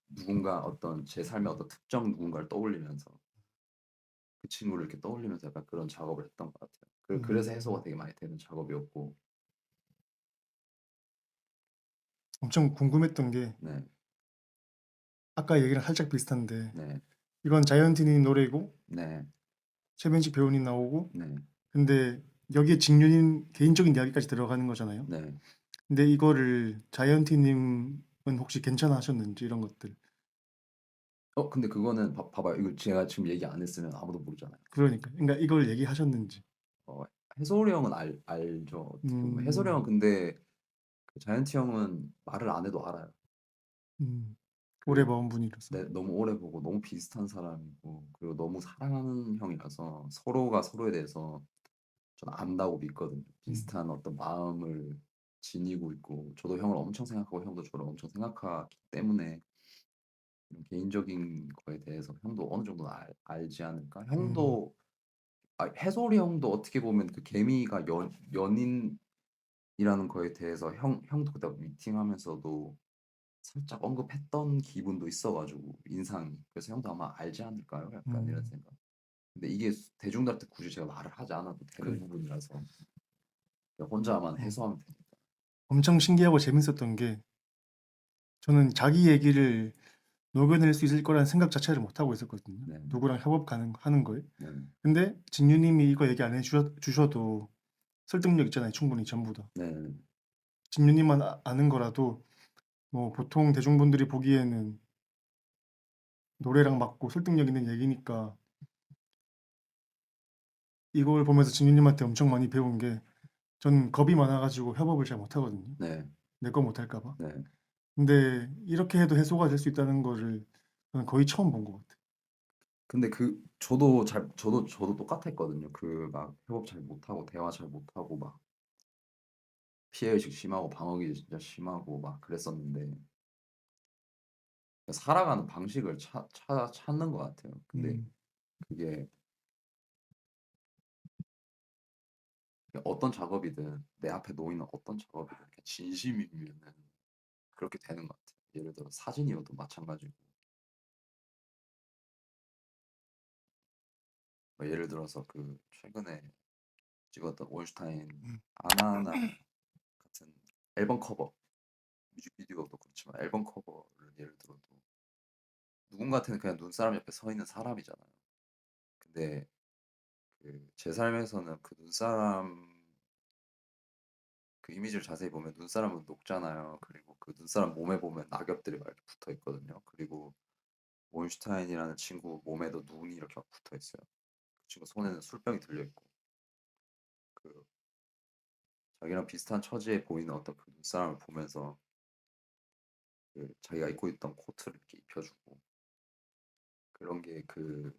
누군가 어떤 제 삶의 어떤 특정 누군가를 떠올리면서 그 친구를 이렇게 떠올리면서 약간 그런 작업을 했던 것 같아요. 그래서 해소가 음. 되게 많이 되는 작업이었고, 엄청 궁금했던 게 네, 아까 얘기랑 살짝 비슷한데 네, 이건 자이언티님 노래고 네, 최변식 배우님 나오고 네, 근데 여기에 직류님 개인적인 이야기까지 들어가는 거잖아요. 네. 근데 이거를 자이언티님은 혹시 괜찮아하셨는지 이런 것들. 근데 그거는 봐봐요. 이거 제가 지금 얘기 안 했으면 아무도 모르잖아요. 그러니까 이걸 얘기하셨는지. 어, 해솔이 형은 알죠. 어떻게 보면 해솔이 음. 형은 근데 그 자이언티 형은 말을 안 해도 알아요. 음. 오래 그 봐온 분이라서. 너무 오래 보고 너무 비슷한 사람이고 그리고 너무 사랑하는 형이라서 서로가 서로에 대해서 저는 안다고 믿거든요. 음. 비슷한 어떤 마음을 지니고 있고 저도 형을 엄청 생각하고 형도 저를 엄청 생각하기 때문에 이런 개인적인 거에 대해서 형도 어느 정도는 알지 않을까? 음. 형도 해솔이 형도 어떻게 보면 그 개미가 연인이라는 거에 대해서 형도 그때 미팅하면서도 살짝 언급했던 기분도 있어가지고 인상이 그래서 형도 아마 알지 않을까요? 약간 이런 음. 생각. 근데 이게 대중들한테 굳이 제가 말을 하지 않아도 되는 그래. 부분이라서 혼자만 음. 해소하면 되니까. 엄청 신기하고 재밌었던 게 저는 자기 얘기를 녹여낼 수 있을 거라는 생각 자체를 못 하고 있었거든요. 네, 누구랑 협업 하는 거에. 네, 근데 진유님이 이거 얘기 안 해주셔도 설득력 있잖아요, 충분히 전부 다. 네, 진유님만 아는 거라도 뭐 보통 대중분들이 보기에는 노래랑 맞고 설득력 있는 얘기니까 이걸 보면서 진유님한테 엄청 많이 배운 게 전 겁이 많아가지고 협업을 잘 못하거든요. 네, 내 거 못할까 봐. 네. 근데 이렇게 해도 해소가 될 수 있다는 거를 저는 거의 처음 본 것 같아요. 근데 저도 똑같았거든요. 그 막 협업 잘 못하고 대화 잘 못하고 막 피해의식 심하고 방어기 진짜 심하고 막 그랬었는데 살아가는 방식을 찾는 것 같아요. 근데 음. 그게 어떤 작업이든 내 앞에 놓이는 어떤 작업이든 이렇게 진심이면은 그렇게 되는 것 같아요. 예를 들어 사진이어도 마찬가지고 뭐 예를 들어서 그 최근에 찍었던 원슈타인 음. 아나나 같은 앨범 커버 뮤직비디오도 그렇지만 앨범 커버를 예를 들어도 누군가한테는 그냥 눈사람 옆에 서 있는 사람이잖아요. 근데 그 제 삶에서는 그 눈사람 그 이미지를 자세히 보면 눈사람은 녹잖아요. 그리고 그 눈사람 몸에 보면 낙엽들이 막 이렇게 붙어 있거든요. 그리고 몬슈타인이라는 친구 몸에도 눈이 이렇게 막 붙어 있어요. 그 친구 손에는 술병이 들려 있고 그 자기랑 비슷한 처지에 보이는 어떤 그 눈사람을 보면서 그 자기가 입고 있던 코트를 이렇게 입혀주고 그런 게 그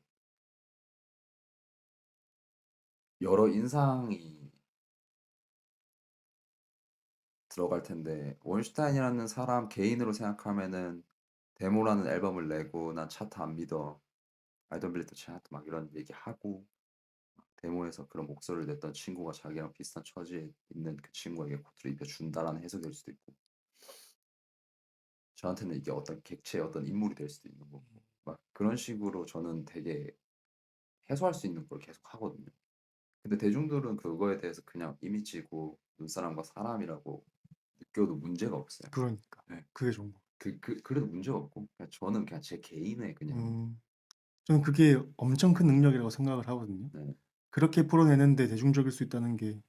여러 인상이 들어갈 텐데 원슈타인이라는 사람 개인으로 생각하면은 데모라는 앨범을 내고 난 차트 안 믿어 I don't believe the chart 막 이런 얘기하고 데모에서 그런 목소리를 냈던 친구가 자기랑 비슷한 처지에 있는 그 친구에게 코트를 입혀준다라는 해석이 될 수도 있고 저한테는 이게 어떤 객체의 어떤 인물이 될 수도 있는 거고 막 그런 식으로 저는 되게 해소할 수 있는 걸 계속 하거든요. 근데 대중들은 그거에 대해서 그냥 이미지고 눈사람과 사람이라고 느껴도 문제가 없어요. 그러니까. 네. 그게 좋은 거. 그래도 문제가 없고 그냥 저는 그냥 제 개인의 그냥 저는 그게 엄청 큰 능력이라고 생각을 하거든요. 네. 그렇게 풀어내는데 대중적일 수 있다는 게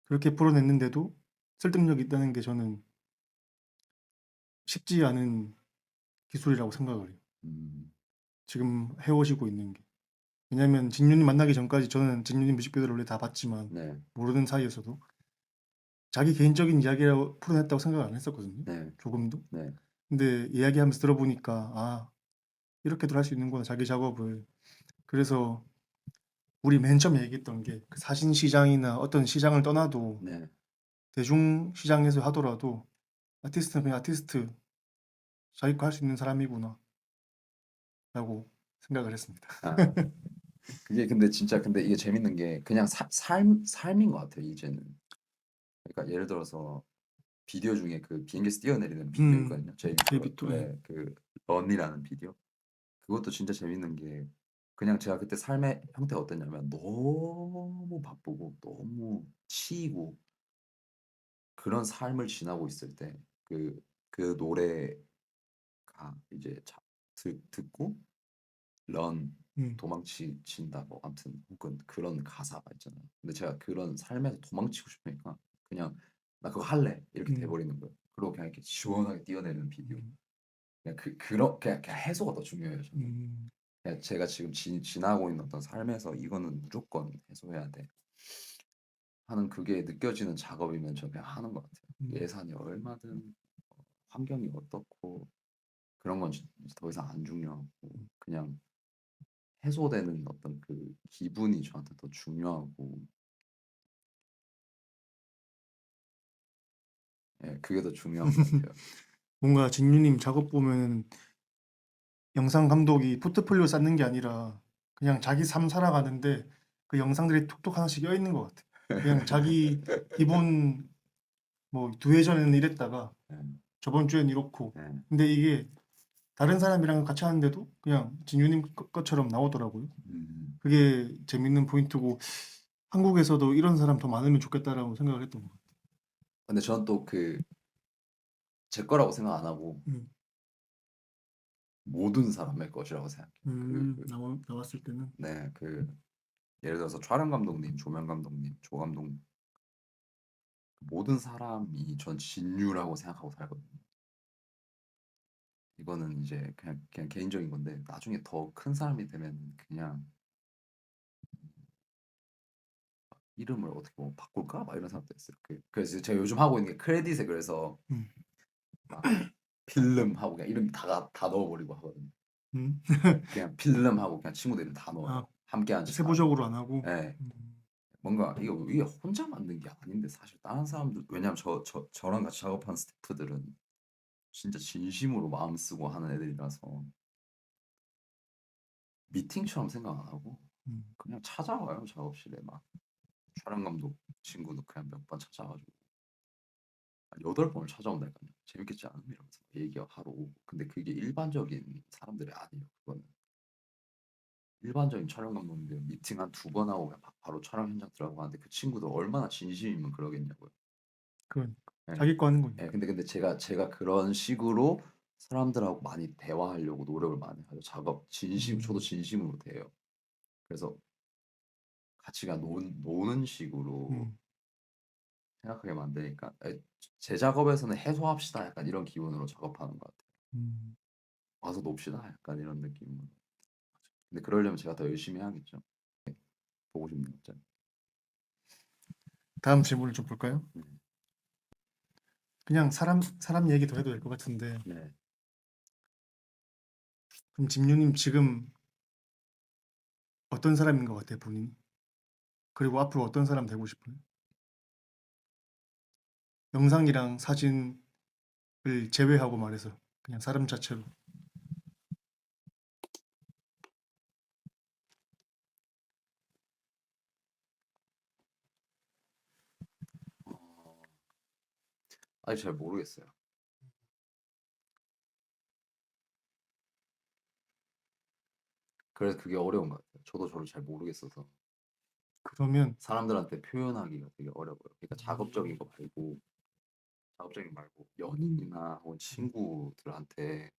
그렇게 풀어냈는데도 설득력이 있다는 게 저는 쉽지 않은 기술이라고 생각을 해요. 음, 지금 해 오시고 있는 게. 왜냐면 진유님 만나기 전까지 저는 진유님 뮤직비디오를 원래 다 봤지만 네, 모르는 사이에서도 자기 개인적인 이야기라고 풀어냈다고 생각을 안 했었거든요, 네, 조금도. 네, 근데 이야기하면서 들어보니까 '아 이렇게도 할 수 있는구나, 자기 작업을.' 그래서 우리 맨 처음에 얘기했던 게 그 사신 시장이나 어떤 시장을 떠나도 네. 대중 시장에서 하더라도 '아티스트는 그냥 아티스트, 자기 거 할 수 있는 사람이구나.'라고 생각을 했습니다. 아, 그게 근데 진짜 근데 이게 재밌는 게 그냥 삶인 것 같아요, 이제는. 그러니까 예를 들어서 비디오 중에 그 비행기에서 뛰어내리는 비디오 있거든요. 제이비토 예. 그 런이라는 비디오. 그것도 진짜 재밌는 게 그냥 제가 그때 삶의 형태가 어땠냐면 너무 바쁘고 너무 치이고 그런 삶을 지나고 있을 때 그 노래가 이제 듣고 런 음. 도망친다 뭐 아무튼 혹은 그런 가사가 있잖아요. 근데 제가 그런 삶에서 도망치고 싶으니까 그냥 나 그거 할래 이렇게 음. 돼버리는 거예요. 그리고 그냥 이렇게 시원하게 뛰어내리는 비디오. 음. 그냥 그냥 해소가 더 중요해요 저는. 음. 그냥 제가 지금 지나고 있는 어떤 삶에서 이거는 무조건 해소해야 돼 하는 그게 느껴지는 작업이면 저 그냥 하는 것 같아요. 음. 예산이 얼마든 환경이 어떻고 그런 건 이제 더 이상 안 중요하고 그냥 해소되는 어떤 그 기분이 저한테 더 중요하고 예, 그게 더 중요한 것 같아요. 뭔가 진유님 작업 보면은 영상 감독이 포트폴리오 쌓는 게 아니라 그냥 자기 삶 살아가는데 그 영상들이 톡톡 하나씩 껴 있는 것 같아요. 그냥 자기 기본 뭐 2회 전에는 이랬다가 예, 저번 주엔 이렇고. 예. 근데 이게 다른 사람이랑 같이 하는데도 그냥 진유님 것처럼 나오더라고요. 그게 재밌는 포인트고 한국에서도 이런 사람 더 많으면 좋겠다라고 생각을 했던 것 같아요. 근데 저는 또 그 제 거라고 생각 안 하고 음. 모든 사람의 것이라고 생각해요. 나왔을 때는 네, 예를 들어서 촬영 감독님, 조명 감독님, 조 감독 모든 사람이 전 진유라고 생각하고 살거든요. 이거는 이제 그냥 개인적인 건데 나중에 더 큰 사람이 되면 그냥 이름을 어떻게 뭐 바꿀까? 막 이런 생각도 했어요. 그래서 제가 요즘 하고 있는 게 크레딧에 그래서 음. 막 필름하고 그냥 이름 다 넣어버리고 하거든요. 음. 그냥 필름하고 그냥 친구들 이름 다 아, 넣어요. 함께한 시간. 세부적으로 안 하고. 예. 뭔가 이게 혼자 만든 게 아닌데 사실 다른 사람들 왜냐면 저랑 같이 작업하는 스태프들은 진짜 진심으로 마음 쓰고 하는 애들이라서 미팅처럼 생각 안 하고 음. 그냥 찾아와요 작업실에 막 촬영 감독 친구도 그냥 몇 번 찾아가지고 한 8번을 찾아온다니까요. 재밌겠지 않음? 이러면서 얘기하러 오고 근데 그게 일반적인 사람들이 아니에요. 그거는 일반적인 촬영 감독님들 미팅 한 2번 하고 그냥 바로 촬영 현장 들어가고 하는데 그 친구들 얼마나 진심이면 그러겠냐고요. 그러니까 예. 자기 거 하는 예. 거니까. 근데 제가 그런 식으로 사람들하고 많이 대화하려고 노력을 많이 하죠. 작업 저도 음. 진심으로 대해요. 그래서 같이 그냥 노는 식으로 음. 생각하게 만드니까 제 작업에서는 '해소합시다.' 약간 이런 기분으로 작업하는 것 같아요. 음. '와서 놉시다.' 약간 이런 느낌으로. 근데 그러려면 제가 더 열심히 해야겠죠. 보고 싶는 입장. 다음 질문을 좀 볼까요? 네. 그냥 사람 얘기 더 해도 될 것 같은데 네. 그럼 진유님 지금 어떤 사람인 것 같아요, 본인이? 그리고 앞으로 어떤 사람 되고 싶어요? 영상이랑 사진을 제외하고 말해서 그냥 사람 자체로. 어 아직 잘 모르겠어요. 그래서 그게 어려운 것 같아요. 저도 저를 잘 모르겠어서 그러면 사람들한테 표현하기가 되게 어려워요. 그러니까 음. 작업적인 거 말고 연인이나 혹은 음. 친구들한테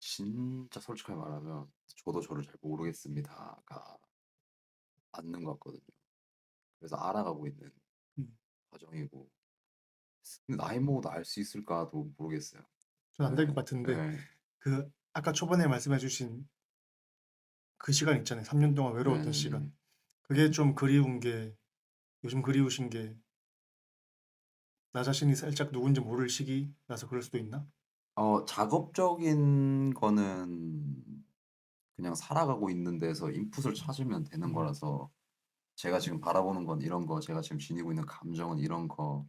진짜 솔직하게 말하면 "저도 저를 잘 모르겠습니다."가 맞는 것 같거든요. 그래서 알아가고 있는 음. 과정이고 근데 나이 먹어도 알 수 있을까도 모르겠어요. 전 안 될 것 예. 같은데 예. 그 아까 초반에 말씀해 주신 그 시간 있잖아요. 3년 동안 외로웠던 시간. 네네네. 그게 좀 그리운 게 요즘 그리우신 게 나 자신이 살짝 누군지 모를 시기라서 그럴 수도 있나? 작업적인 거는 그냥 살아가고 있는 데서 인풋을 찾으면 되는 음. 거라서 제가 지금 바라보는 건 이런 거, 제가 지금 지니고 있는 감정은 이런 거,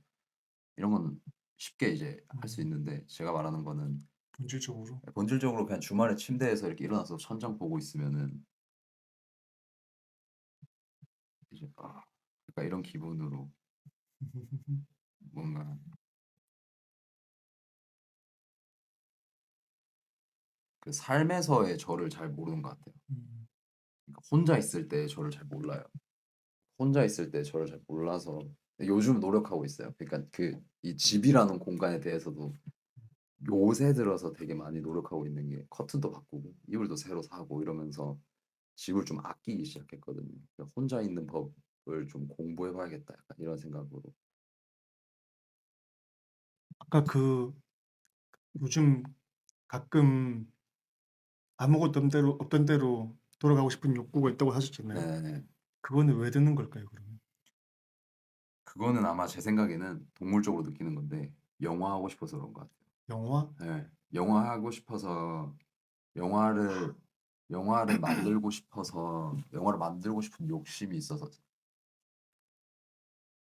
이런 건 쉽게 이제 할 수 음. 있는데 제가 말하는 거는 본질적으로. 본질적으로 그냥 주말에 침대에서 이렇게 일어나서 천장 보고 있으면은 이제 그러니까 이런 기분으로 뭔가 그 삶에서의 저를 잘 모르는 것 같아요. 음. 그러니까 혼자 있을 때 저를 잘 몰라요. 혼자 있을 때 저를 잘 몰라서 요즘 노력하고 있어요. 그러니까 이 집이라는 공간에 대해서도 요새 들어서 되게 많이 노력하고 있는 게 커튼도 바꾸고 이불도 새로 사고 이러면서 집을 좀 아끼기 시작했거든요. 그러니까 '혼자 있는 법을 좀 공부해 봐야겠다.' 약간 이런 생각으로. 아까 요즘 가끔 아무것도 없던 때로 돌아가고 싶은 욕구가 있다고 하셨잖아요. 네네네. 그거는 왜 드는 걸까요, 그러면? 그거는 아마 제 생각에는 동물적으로 느끼는 건데 영화 하고 싶어서 그런 것 같아요. 영화? 예. 영화 하고 싶어서 영화를 영화를 만들고 싶은 욕심이 있어서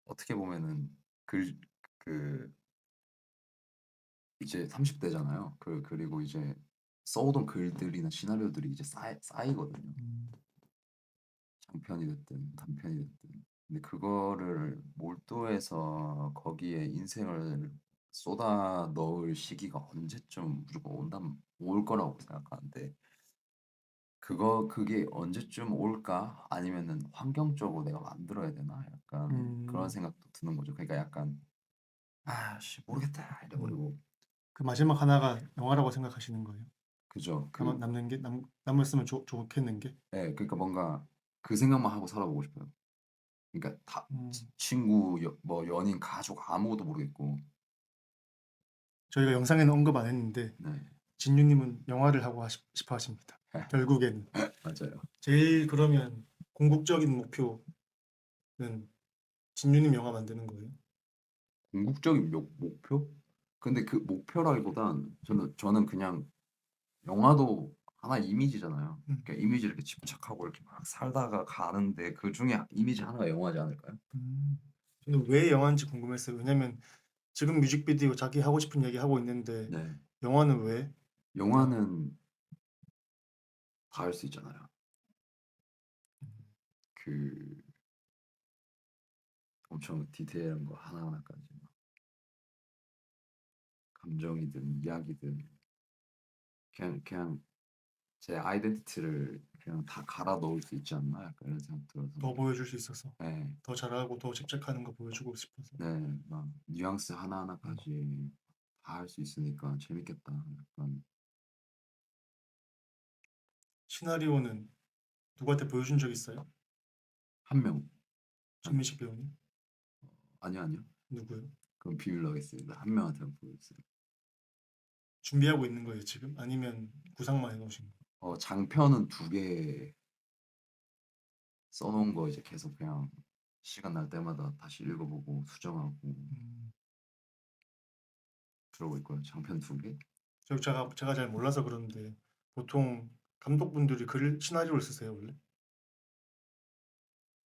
어떻게 보면은 글 그 이제 30 대잖아요. 그리고 이제 써 오던 글들이나 시나리오들이 이제 쌓이거든요. 음. 장편이 됐든 단편이 됐든. 근데 그거를 몰두해서 거기에 인생을 쏟아 넣을 시기가 언제쯤 무조건 올 거라고 생각하는데 그게 언제쯤 올까? 아니면은 '환경적으로 내가 만들어야 되나?' 약간 그런 음. 생각도 드는 거죠. 그러니까 약간 '아 씨 모르겠다.' 이래 음. 버리고 그 마지막 하나가 영화라고 생각하시는 거예요? 그죠. 남는 게 남았으면 좋겠는 게? 예 그러니까 뭔가 그 생각만 하고 살아보고 싶어요. 그러니까 다 음. 친구, 뭐 연인, 가족 아무것도 모르겠고 저희가 영상에는 언급 안 했는데 네. 진유 님은 영화를 하고 싶어 하십니다. 결국에는. 맞아요. 제일 그러면 궁극적인 목표는 진유 님 영화 만드는 거예요? 궁극적인 목표? 근데 그 목표라기보단 저는 그냥 영화도 하나의 이미지잖아요. 음. 그러니까 이미지를 이렇게 집착하고 이렇게 막 살다가 가는데 그중에 이미지 하나가 영화지 않을까요? 음. 저는 왜 영화인지 궁금했어요. 왜냐면 지금 뮤직비디오 자기 하고 싶은 얘기 하고 있는데 네. 영화는 왜? 아. 영화는 다 할 수 있잖아요. 그 엄청 디테일한 거 하나하나까지 막 감정이든 이야기든 그냥 제 아이덴티티를 그냥 다 갈아 넣을 수 있지 않나 약간 이런 생각 들어서 더 보여줄 수 있어서 네, 더 잘하고 더 집착하는 거 보여주고 싶어서. 네, 막 뉘앙스 음. 하나하나까지 다 할 수 있으니까 재밌겠다. 약간 시나리오는 누구한테 보여준 적 있어요? 한 명, 한, 최민식 배우님? 아니요. 누구요? 그건 비밀로 하겠습니다. 한 명한테만 보여주세요. 준비하고 있는 거예요 지금? 아니면 구상만 해놓으신 거? 장편은 2개 써놓은 거 이제 계속 그냥 시간 날 때마다 다시 읽어보고 수정하고 음. 그러고 있고요. 장편 2개? 제가 잘 몰라서 그러는데 보통 감독분들이 글 시나리오를 쓰세요 원래?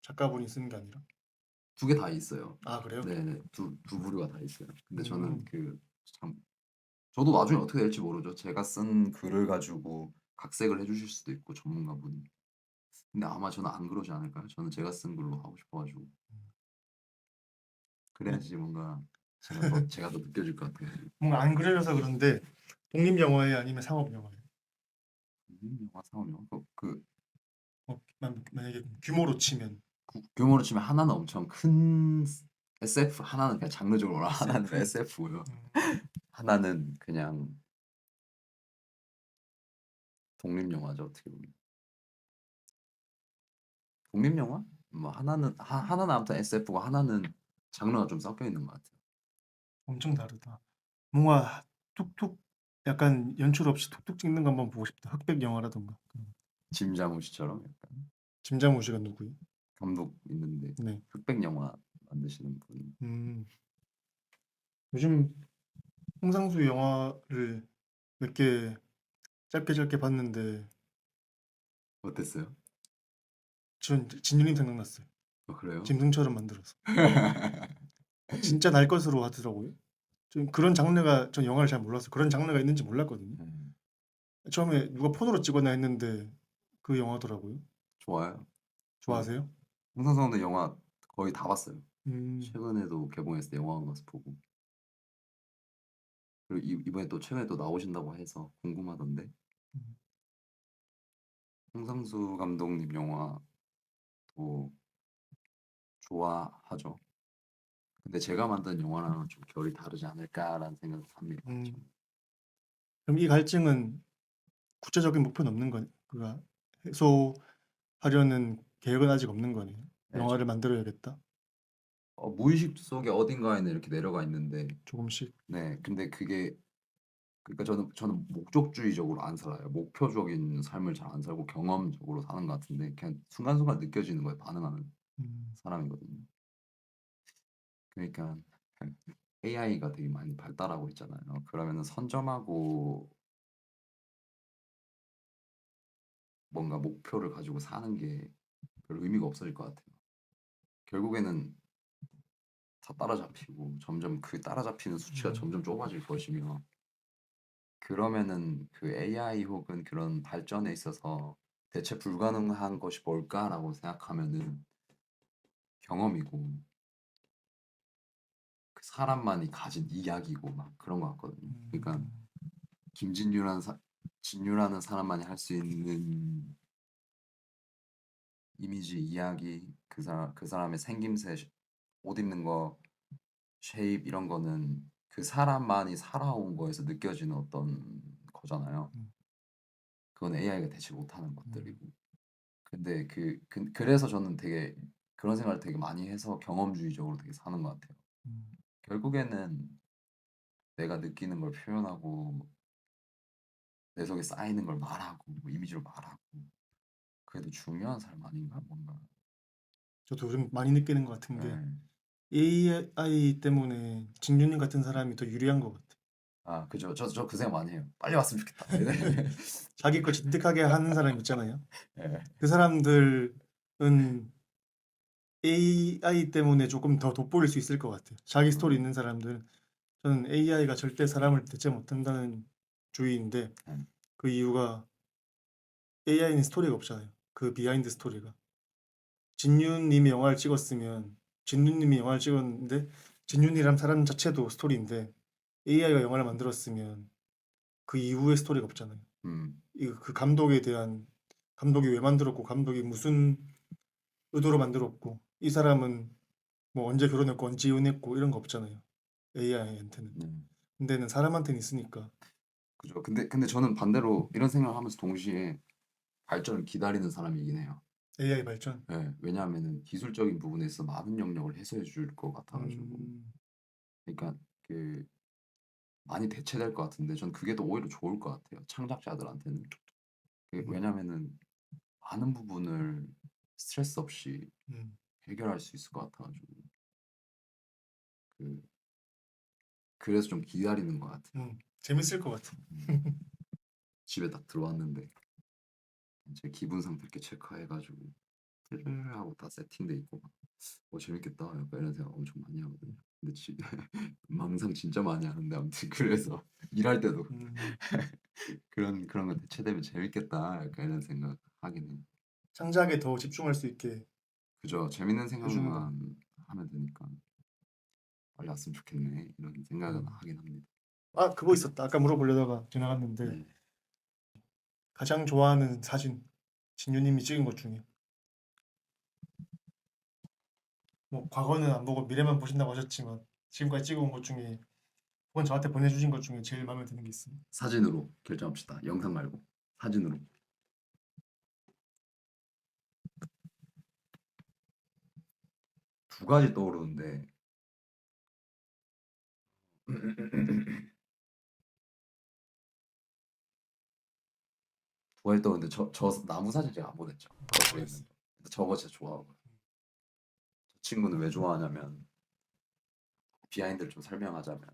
작가분이 쓰는 게 아니라? 2개 다 있어요. 아 그래요? 네네, 두 부류가 다 있어요. 근데 저는 음. 저도 나중에 어떻게 될지 모르죠. 제가 쓴 글을 가지고 각색을 해주실 수도 있고 전문가분이. 근데 아마 저는 안 그러지 않을까요? 저는 제가 쓴 글로 하고 싶어가지고 그래야지 뭔가 제가 더 느껴질 것 같아요. 뭔가 안 그려져서 그런데 독립 영화예요 아니면 상업 영화예요? 영화 상업 영화 만약에 규모로 치면 규모로 치면 하나는 엄청 큰 SF, 하나는 그냥 장르적으로 하나는 SF? SF고요. 음. 하나는 그냥 독립 영화죠 어떻게 보면. 독립 영화? 뭐 하나는 아무튼 SF고 하나는 장르가 좀 섞여 있는 것 같아요. 엄청 다르다. 뭔가 툭툭 약간 연출 없이 툭툭 찍는 거 한번 보고 싶다. 흑백 영화라던가. 짐 자무시처럼 약간 짐 자무시가 누구예요? 감독 있는데 네. 흑백 영화 만드시는 분. 음. 요즘 홍상수 영화를 몇 개 짧게 봤는데 어땠어요? 전 진유님 생각났어요. 그래요? 짐승처럼 만들어서. 진짜 날 것으로 하더라고요. 좀 그런 장르가 전 영화를 잘 몰라서 그런 장르가 있는지 몰랐거든요. 음, 처음에 누가 폰으로 찍었나 했는데 그 영화더라고요. 좋아요. 저 좋아하세요? 홍상수 영화 거의 다 봤어요. 음. 최근에도 개봉했을 때 영화관 가서 보고. 그리고 이번에 또 최근에 또 나오신다고 해서 궁금하던데. 음. 홍상수 감독님 영화도 좋아하죠. 근데 제가 만든 영화랑은 좀 결이 다르지 않을까라는 생각을 합니다. 음. 저는. 그럼 이 갈증은 구체적인 목표는 없는 거네. 그가 해소하려는 계획은 아직 없는 거네요. 네, 영화를 만들어야겠다. 무의식 속에 어딘가에는 이렇게 내려가 있는데, 조금씩. 네, 근데 그게 그러니까 저는 목적주의적으로 안 살아요. 목표적인 삶을 잘 안 살고 경험적으로 사는 것 같은데 그냥 순간순간 느껴지는 거에 반응하는 음. 사람이거든요. 그러니까 AI가 되게 많이 발달하고 있잖아요. 그러면은 선점하고 뭔가 목표를 가지고 사는 게 별 의미가 없어질 것 같아요. 결국에는 다 따라잡히고 점점 그 따라잡히는 수치가 음. 점점 좁아질 것이며 그러면은 그 AI 혹은 그런 발전에 있어서 대체 불가능한 것이 뭘까라고 생각하면은 경험이고 그 사람만이 가진 이야기고 막 그런 것 같거든요. 그러니까 음. 김진유라는 진유라는 사람만이 할 수 있는 이미지, 이야기, 그 사람의 생김새, 옷 입는 거, 쉐입 이런 거는 그 사람만이 살아온 거에서 느껴지는 어떤 거잖아요. 음. 그건 AI가 대체 못하는 음. 것들이고. 근데 그래서 저는 되게 그런 생각을 되게 많이 해서 경험주의적으로 되게 사는 것 같아요. 음. 결국에는 내가 느끼는 걸 표현하고 내 속에 쌓이는 걸 말하고 뭐 이미지로 말하고 그게 더 중요한 삶 아닌가 뭔가. 저도 요즘 많이 느끼는 것 같은 게 네. AI 때문에 진유님 같은 사람이 더 유리한 것 같아요. 아 그죠. 저 그 생각 많이 해요. 빨리 왔으면 좋겠다. 자기 거 진득하게 하는 사람 있잖아요. 네. 그 사람들은 AI 때문에 조금 더 돋보일 수 있을 것 같아요. 자기 스토리 있는 사람들은. 저는 AI가 절대 사람을 대체 못한다는 주의인데 네. 그 이유가 AI는 스토리가 없잖아요. 그 비하인드 스토리가. 진윤님이 영화를 찍었으면 진윤님이 영화를 찍었는데 진윤이란 사람 자체도 스토리인데 AI가 영화를 만들었으면 그 이후의 스토리가 없잖아요. 음. 그 감독에 대한 감독이 왜 만들었고 감독이 무슨 의도로 만들었고 이 사람은 뭐 언제 결혼했고 언제 이혼했고 이런 거 없잖아요. AI한테는. 음. 근데는 사람한테는 있으니까. 그죠. 근데 저는 반대로 이런 생각을 하면서 동시에 발전을 기다리는 사람이긴 해요. AI 발전. 예. 왜냐하면은 기술적인 부분에 있어서 많은 영역을 해소해 줄 것 같아 가지고. 음. 그러니까 그 많이 대체될 것 같은데 저는 그게 더 오히려 좋을 것 같아요, 창작자들한테는. 음. 왜냐면은 많은 부분을 스트레스 없이 음. 해결할 수 있을 것 같아 가지고. 그 그래서 좀 기다리는 것 같아요. 재밌을 것 같아. 음. 집에 딱 들어왔는데 제 기분 상태 이렇게 체크해 가지고 트르르 하고 다 세팅돼 있고 막 '재밌겠다.' 약간 이런 생각 엄청 많이 하거든요. 근데 망상 진짜 많이 하는데 아무튼 그래서 일할 때도 음. '그런 거 대체되면 재밌겠다.' 약간 이런 생각 하긴 해요. 창작에 더 집중할 수 있게 그죠. 재밌는 해 주는 거. 생각만 하면 되니까 '빨리 왔으면 좋겠네.' 이런 생각은 음. 하긴 합니다. 그거 있었다. 아까 물어보려다가 지나갔는데 네. 가장 좋아하는 사진 진유 님이 찍은 것 중에 뭐 과거는 안 보고 미래만 보신다고 하셨지만 지금까지 찍어 온 것 중에 혹은 저한테 보내주신 것 중에 제일 마음에 드는 게 있어요. 사진으로 결정합시다. 영상 말고 사진으로. 두 가지 떠오르는데 두 가지 떠오르는데 저 나무 사진 제가 안 보냈죠. 거실에 있는 보냈어요. 거. 근데 저거 진짜 좋아하고요. 저 친구는 왜 좋아하냐면 비하인드를 좀 설명하자면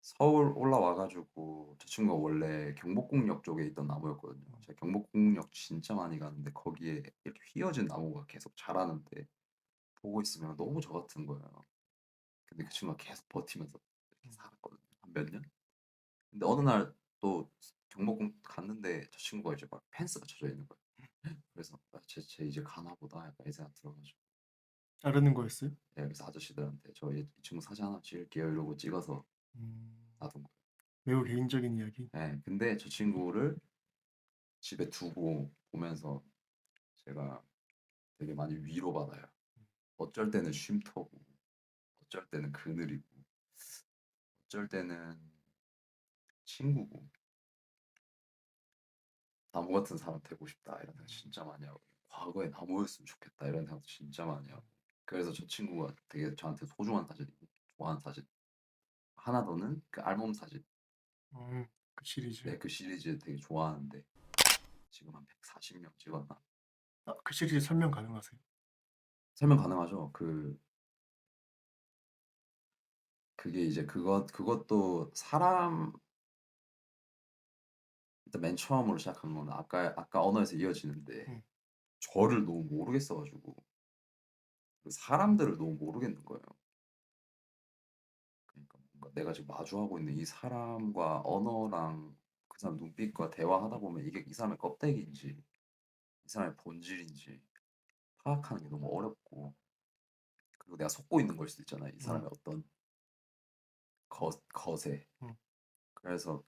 서울 올라와 가지고 저 친구가 원래 경복궁역 쪽에 있던 나무였거든요. 제가 경복궁역 진짜 많이 가는데 거기에 이렇게 휘어진 나무가 계속 자라는데 보고 있으면 너무 저 같은 거예요. 근데 그 친구가 계속 버티면서 이렇게 살았거든요. 한 몇 년? 근데 어느 날 또 경복궁 갔는데 저 친구가 이제 막 펜스가 쳐져 있는 거예요. 그래서 '쟤 이제 가나 보다.' 약간 이 생각 들어 가지고 자르는 거였어요? 예 그래서 아저씨들한테 "저 이 친구 사진 하나 찍을게요." 이러고 찍어서 음, 놔둔 거예요. 매우 개인적인 이야기. 예. 근데 저 친구를 집에 두고 보면서 제가 되게 많이 위로받아요. 어쩔 때는 쉼터고 어쩔 때는 그늘이고 어쩔 때는 친구고 '나무 같은 사람 되고 싶다.' 이런 생각 진짜 많이 하고 '과거에 나무였으면 좋겠다.' 이런 생각도 진짜 많이 하고 그래서 저 친구가 되게 저한테 소중한 사진이고 좋아하는 사진 하나 더는 그 알몸 사진. 그 시리즈. 네 그 시리즈 되게 좋아하는데 지금 한 140명 찍었나? 그 시리즈 설명 가능하세요? 설명 가능하죠. 그게 이제 그것도 사람 일단 맨 처음으로 시작한 거는 아까 언어에서 이어지는데 음. 저를 너무 모르겠어 가지고 그 사람들을 너무 모르겠는 거예요. 그러니까 뭔가 내가 지금 마주하고 있는 이 사람과 언어랑 그 사람 눈빛과 대화하다 보면 이게 이 사람의 껍데기인지 이 사람의 본질인지 파악하는 게 너무 어렵고 그리고 내가 속고 있는 걸 수도 있잖아요, 이 음. 사람의 어떤 것에. 음. 그래서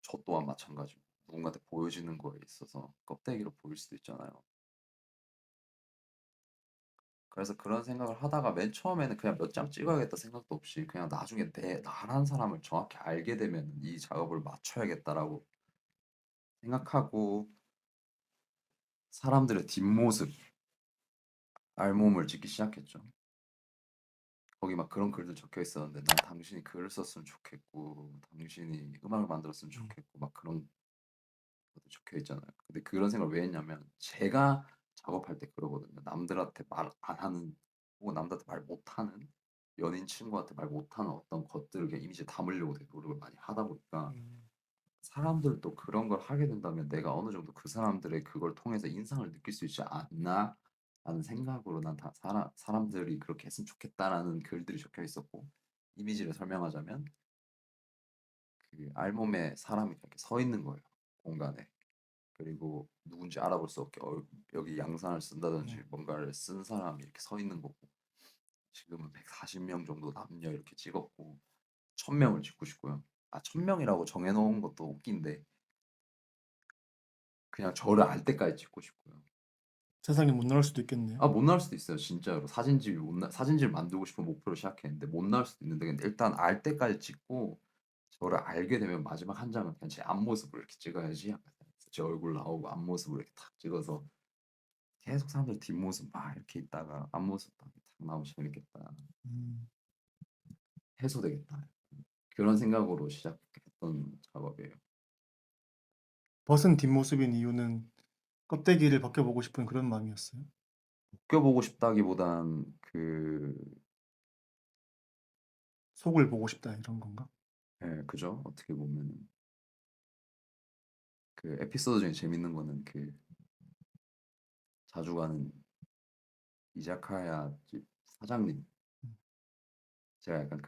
저 또한 마찬가지고 누군가한테 보여지는 거에 있어서 껍데기로 보일 수도 있잖아요. 그래서 그런 생각을 하다가 맨 처음에는 그냥 몇 장 찍어야겠다 생각도 없이 그냥 나중에 나란 사람을 정확히 알게 되면 '이 작업을 맞춰야겠다.'라고 생각하고 사람들의 뒷모습, 알몸을 찍기 시작했죠. 거기 막 그런 글들 적혀 있었는데 "난 당신이 글을 썼으면 좋겠고 당신이 음악을 만들었으면 음. 좋겠고." 막 그런 것도 적혀 있잖아요. 근데 그런 생각을 왜 했냐면 제가 작업할 때 그러거든요. 남들한테 말 안 하는 혹은 남들한테 말 못하는 연인 친구한테 말 못하는 어떤 것들을 그냥 이미지에 담으려고 되게 노력을 많이 하다 보니까 음. 사람들도 그런 걸 하게 된다면 '내가 어느 정도 그 사람들의 그걸 통해서 인상을 느낄 수 있지 않나.'라는 생각으로 난 다 '사람들이 그렇게 했으면 좋겠다.'라는 글들이 적혀 있었고 이미지를 설명하자면 그 알몸에 사람이 이렇게 서 있는 거예요, 공간에. 그리고 누군지 알아볼 수 없게 여기 양산을 쓴다든지 음. 뭔가를 쓴 사람이 이렇게 서 있는 거고 지금은 140명 정도 남녀 이렇게 찍었고 1000명을 찍고 싶고요. 1000명이라고 정해 놓은 것도 웃긴데 그냥 저를 알 때까지 찍고 싶고요. 세상에 못 나올 수도 있겠네요. 못 나올 수도 있어요 진짜로. 사진집을 만들고 싶은 목표로 시작했는데 못 나올 수도 있는데 근데 일단 알 때까지 찍고 저를 알게 되면 마지막 한 장은 그냥 제 앞모습으로 이렇게 찍어야지 약간 제 얼굴 나오고 앞모습으로 이렇게 탁 찍어서 계속 사람들 뒷모습 막 이렇게 있다가 앞모습 딱 나오면 재밌겠다. 음. 해소되겠다. 그런 생각으로 시작했던 작업이에요. 벗은 뒷모습인 이유는 껍데기를 벗겨보고 싶은 그런 마음이었어요? 웃겨보고 싶다기보단 속을 보고 싶다 이런 건가? 예 그죠. 어떻게 보면은 그 에피소드 중에 재밌는 거는 자주 가는 이자카야 집 사장님. 음. 제가 약간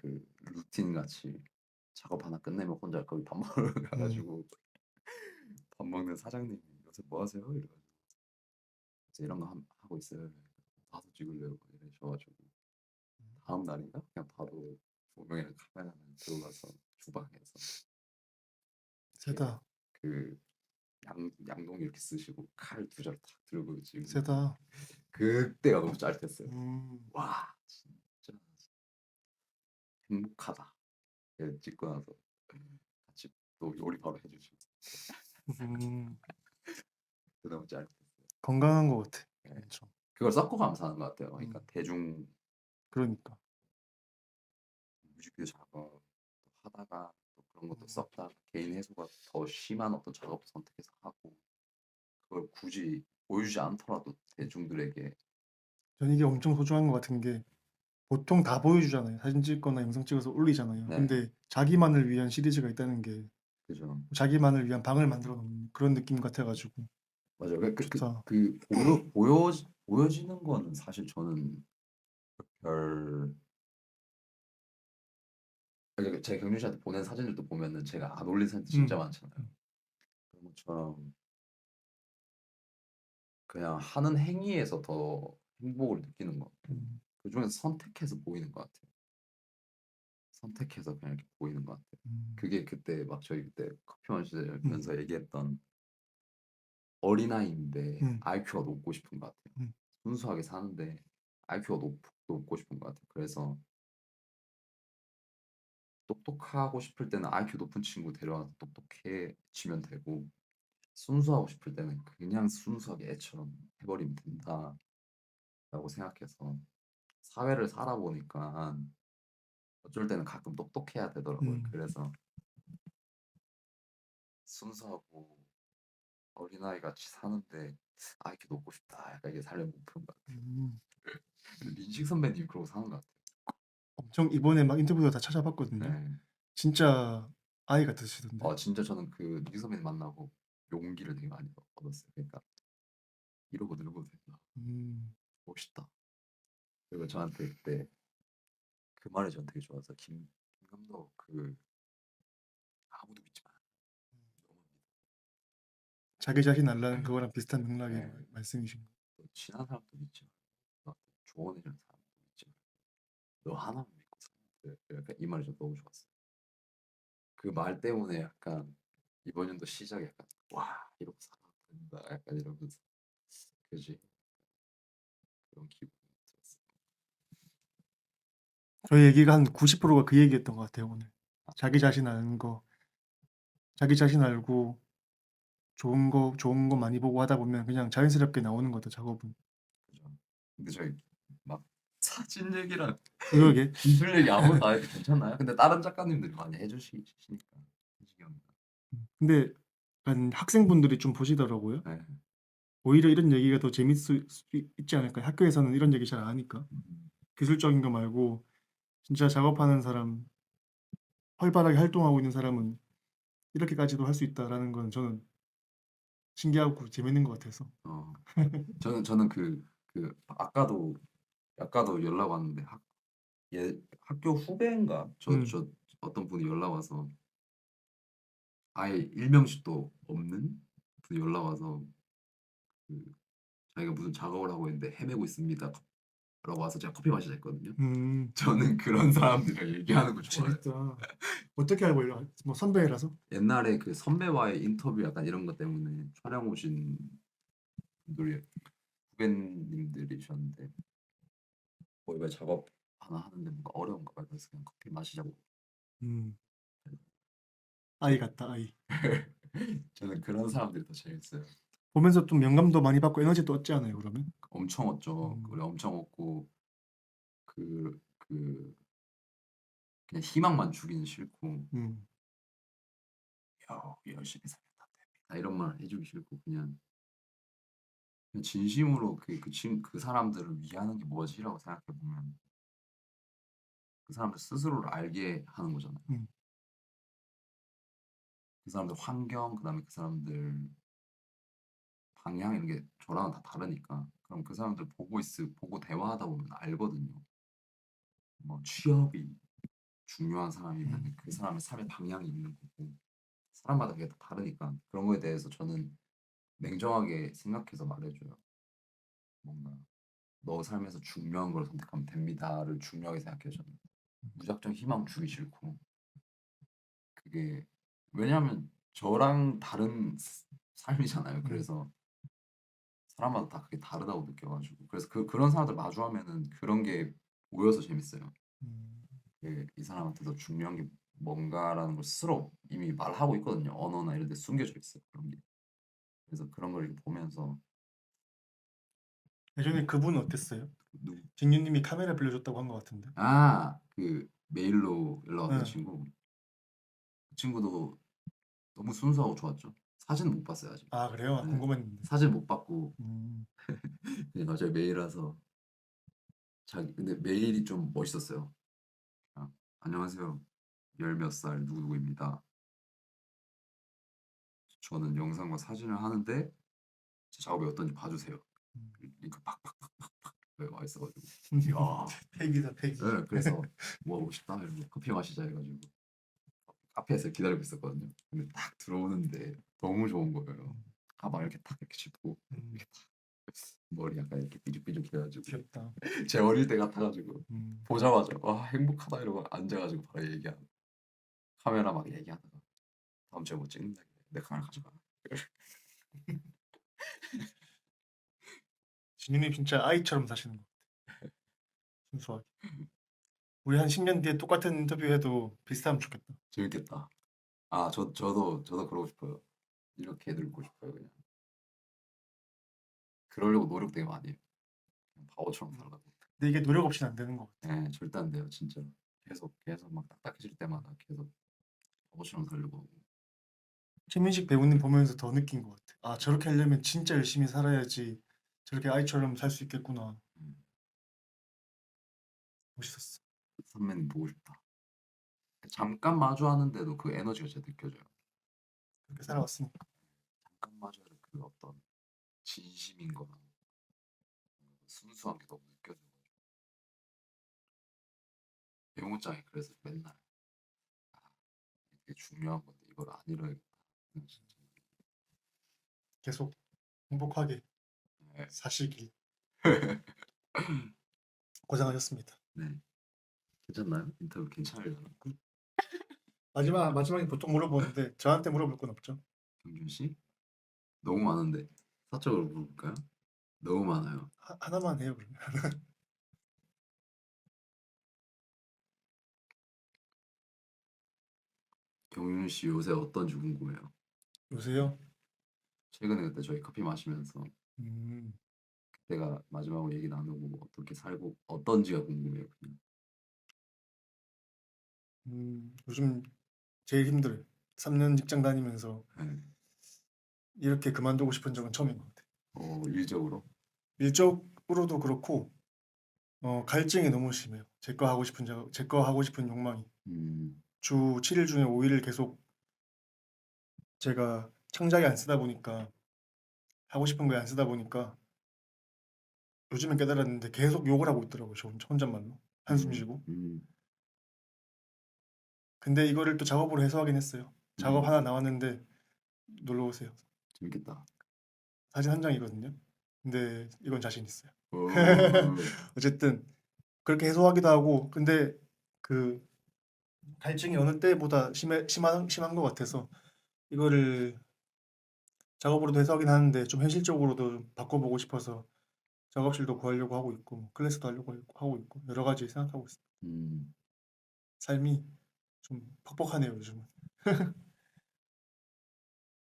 루틴 같이 작업 하나 끝내면 혼자 거기 밥 먹으러 가 음. 가지고 밥 먹는 사장님이 "요새 뭐 하세요?" 이래 가지고 "이제 이런 거 하고 있어요." "가서 찍을래요?" 이러셔 가지고 다음 날인가 그냥 바로 조명이랑 카메라만 들고 가서 주방에서 이렇게 세다. 그 양동이 이렇게 쓰시고 칼 두 자루 탁 들고 지금 세다. 그때가 너무 짜릿했어요. 음. 와 진짜 행복하다. 찍고 나서 같이 또 요리 바로 해 주시고 음. 그 너무 짜릿했어요. 건강한 것 같아. 예. 엄청. 그걸 섞어가면서 하는 것 같아요. 그러니까 음. 대중 그러니까. 뮤직비디오 작업 하다가 또 그런 것도 음. 섞다가 개인 해소가 더 심한 어떤 작업도 선택해서 하고 그걸 굳이 보여주지 않더라도 대중들에게 전 이게 엄청 소중한 것 같은 게 보통 다 보여주잖아요. 사진 찍거나 영상 찍어서 올리잖아요. 네. 근데 자기만을 위한 시리즈가 있다는 게 그죠. 자기만을 위한 방을 만들어 놓은 그런 느낌 같아 가지고 맞아요. 좋다. 보여지는 거는 사실 저는 별 그러니까 제가 경준 씨한테 보낸 사진들도 보면은 제가 안 올린 사진도 진짜 음. 많잖아요. 음. 그런 것처럼 그냥 하는 행위에서 더 행복을 느끼는 것 같고 음. 그중에서 선택해서 보이는 것 같아요. 선택해서 그냥 이렇게 보이는 것 같아요. 음. 그게 그때 막 저희 그때 커피 음. 마시면서 얘기했던 어린아이인데 음. IQ가 높고 싶은 것 같아요. 음. 순수하게 사는데 IQ가 높고 싶은 것 같아요. 그래서 똑똑하고 싶을 때는 IQ 높은 친구 데려와서 똑똑해지면 되고 순수하고 싶을 때는 그냥 순수하게 애처럼 해 버리면 된다라고 생각해서 사회를 살아보니까 어쩔 때는 가끔 똑똑해야 되더라고요. 음. 그래서 순수하고 어린아이같이 사는데 'IQ 높고 싶다.' 약간 이게 삶의 목표인 것 같아요. 음. 민식 선배님이 그러고 사는 것 같아요. 엄청 이번에 막 인터뷰도 다 찾아봤거든요. 네. 진짜 아이 같으시던데. 진짜 저는 민식 선배님 만나고 용기를 되게 많이 얻었어요. 그러니까 '이러고 늙어도 된다. 음. 멋있다.' 그리고 저한테 그때 그 말이 전 되게 좋아서 김 감독 "아무도 믿지 마. 너만 믿어." 자기 자신 알라는 그거랑 비슷한 맥락의 예. 말씀이신 거. "너 친한 사람도 믿지 마. 너한테 조언해 주는 사람도 믿지 마. 너 하나만 믿고 살면 돼." 약간 이 말이 전 너무 좋았어요. 그 말 때문에 약간 이번 연도 시작이 약간 '와 이러고 살아도 된다.' 약간 이러면서 그지? 그런 기분이 들었어요. 저희 얘기가 한 90%가 그 얘기였던 것 같아요 오늘. 자기 그래요? 자신 아는 거. 자기 자신 알고 좋은 거 많이 보고 하다 보면 그냥 자연스럽게 나오는 것 같아요 작업은. 그죠. 근데 저희 막 사진 얘기랑 그러게. 기술 얘기 아무것도 안 해도 괜찮나요? 근데 다른 작가님들이 많이 해 주시니까 현식이 형이랑. 근데 약간 학생분들이 좀 보시더라고요. 네. 오히려 이런 얘기가 더 재밌을 수 있지 않을까요? 학교에서는 이런 얘기 잘 안 하니까. 음. 기술적인 거 말고 진짜 작업하는 사람, 활발하게 활동하고 있는 사람은 이렇게까지도 할 수 있다라는 건 저는 신기하고 재밌는 것 같아서. 어. 저는 아까도 연락 왔는데 학교 후배인가 음. 저 어떤 분이 연락 와서 아예 일명식도 없는 분이 연락 와서 그 자기가 무슨 작업을 하고 있는데 헤매고 있습니다. 와서 제가 커피 마시자 했거든요. 음. 저는 그런 사람들이랑 얘기하는 거 좋아해요. 재밌다. 어떻게 알고 뭐 선배라서? 옛날에 그 선배와의 인터뷰 약간 이런 것 때문에 촬영 오신 분들이 후배님들이셨는데 뭐 이번에 작업 하나 하는데 뭔가 어려운가 봐요. 그래서 그냥 커피 마시자고. 음. 아이 같다, 아이. 저는 그런 사람들이 더 재밌어요. 보면서 좀 영감도 많이 받고 에너지도 얻지 않아요, 그러면? 엄청 얻죠. 음. 우리 엄청 얻고 그 그냥 희망만 주기는 싫고 음. 열심히 살면 다 됩니다. 이런 말 해주기 싫고 그냥 진심으로 그 사람들을 위하는 게 뭐지라고 생각해 보면 그 사람들 스스로를 알게 하는 거잖아요. 음. 그 사람들 환경, 그다음에 그 사람들 방향 이런 게 저랑은 다 다르니까 그럼 그 사람들 보고 대화하다 보면 알거든요. 뭐 취업이 중요한 사람이면 그 사람의 삶의 방향이 있는 거고 사람마다 그게 다 다르니까 그런 거에 대해서 저는 냉정하게 생각해서 말해줘요. 뭔가 너 삶에서 중요한 걸 선택하면 됩니다를 중요하게 생각해요 저는. 무작정 희망 주기 싫고 그게 왜냐하면 저랑 다른 삶이잖아요. 그래서 사람마다 다 그게 다르다고 느껴가지고 그래서 그런 사람들 마주하면은 그런 게 보여서 재밌어요. 음. 이 사람한테 더 중요한 게 뭔가라는 걸 스스로 이미 말하고 있거든요. 언어나 이런 데 숨겨져 있어요. 그런 게. 그래서 그런 걸 이렇게 보면서 예전에 그분은 어땠어요? 누구 진유님이 카메라 빌려줬다고 한 것 같은데. 그 메일로 연락 왔던 응. 친구 그 친구도 너무 순수하고 좋았죠. 사진은 못 봤어요 아직. 아, 그래요? 아, 네. 궁금했는데. 사진 못 봤고 음. 그냥 갑자기 메일 와서 자기 근데 메일이 좀 멋있었어요. 안녕하세요. 열 몇 살 누구누구입니다. 저는 영상과 사진을 하는데 제 작업이 어떤지 봐주세요. 음. 링크 팍팍팍팍팍 와 있어가지고 야, 팩이다, 팩이. 네, 그래서 뭐 하고 싶다 이러고 커피 마시자 해가지고 카페에서 기다리고 있었거든요. 근데 딱 들어오는데 너무 좋은 거예요. 가방 이렇게 탁 이렇게 짚고 음. 이렇게 탁 머리 약간 이렇게 삐죽삐죽 해가지고 귀엽다. 제 어릴 때 같아가지고 음. 보자마자 와 행복하다 이러고 앉아가지고 바로 얘기하고 카메라 막 얘기하다가 다음 주에 뭐 찍는다 내 카메라 가져가. 진유님 진짜 아이처럼 사시는 것 같아. 순수하게. 우리 한 10년 뒤에 똑같은 인터뷰 해도 비슷하면 좋겠다. 재밌겠다. 저도 그러고 싶어요. 이렇게 늙고 싶어요 그냥. 그러려고 노력 되게 많이 해요. 그냥 바보처럼 살라고. 근데 이게 노력 없이는 안 되는 것 같아. 네, 절대 안 돼요 진짜. 계속 막 딱딱해질 때마다 계속 바보처럼 살려고 하고. 최민식 배우님 보면서 더 느낀 것 같아. 아, 저렇게 하려면 진짜 열심히 살아야지 저렇게 아이처럼 살 수 있겠구나. 음, 멋있었어. 선배님 보고 싶다. 잠깐 마주하는데도 그 에너지가 진짜 느껴져요. 그렇게 살아왔으니까. 잠깐 마주하는 그 어떤 진심인 거나 순수한 게 너무 느껴져요. 메모장에 그래서 맨날 이게 중요한 건데 이걸 안 잃어야겠다. 진짜. 계속 행복하게 네. 사시길. 고생하셨습니다. 네. 괜찮나요? 인터뷰 괜찮으려나? 마지막에 보통 물어보는데 저한테 물어볼 건 없죠. 경준 씨? 너무 많은데 사적으로 물어볼까요? 너무 많아요. 하나만 해요, 그러면. 경준 씨 요새 어떤지 궁금해요. 요새요? 최근에 그때 저희 커피 마시면서 음. 그때가 마지막으로 얘기 나누고 어떻게 살고 어떤지가 궁금해요. 그냥. 요즘 제일 힘들어요. 3년 직장 다니면서 네. 이렇게 그만두고 싶은 적은 처음인 것 같아요. 일적으로. 일적으로도 그렇고 갈증이 너무 심해요. 제 거 하고 싶은 욕망이. 음, 주 7일 중에 5일을 계속 제가 창작에 안 쓰다 보니까 하고 싶은 거에 안 쓰다 보니까 요즘에 깨달았는데 계속 욕을 하고 있더라고요. 저 혼잣말로. 한숨 쉬고. 음, 근데 이거를 또 작업으로 해소하긴 했어요. 작업 하나 나왔는데 놀러 오세요. 재밌겠다. 사진 한 장이거든요. 근데 이건 자신 있어요. 오. 어쨌든 그렇게 해소하기도 하고 근데 그 갈증이 어느 때보다 심한 것 같아서 이거를 작업으로도 해소하긴 하는데 좀 현실적으로도 바꿔보고 싶어서 작업실도 구하려고 하고 있고 뭐 클래스도 하고 있고 여러 가지 생각하고 있어요. 음. 삶이 좀 퍽퍽하네요 요즘은.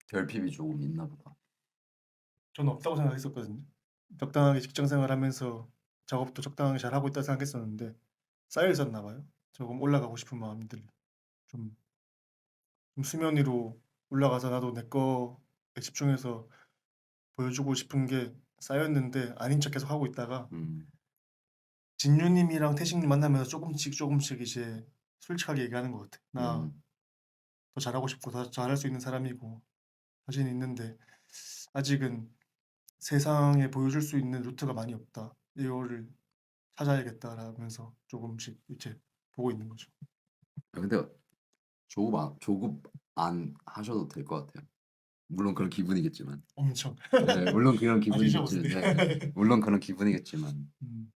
결핍이 조금 있나 보다. 저는 없다고 생각했었거든요. 적당하게 직장 생활하면서 작업도 적당하게 잘하고 있다 생각했었는데 쌓여 있었나 봐요. 조금 올라가고 싶은 마음들이 좀, 좀 수면 위로 올라가서 나도 내 거에 집중해서 보여주고 싶은 게 쌓였는데 아닌 척 계속 하고 있다가 음. 진유님이랑 태식님 만나면서 조금씩 이제 솔직하게 얘기하는 것 같아. 나 음. 더 잘하고 싶고 더 잘할 수 있는 사람이고 자신 있는데 아직은 세상에 보여줄 수 있는 루트가 많이 없다. 이거를 찾아야겠다라면서 조금씩 이제 보고 있는 거죠. 근데 조급 안 하셔도 될 것 같아요. 물론 그런 기분이겠지만. 엄청 네, 물론 그런 아시죠, 무슨 기분이겠지. 네, 물론 그런 기분이겠지만 음,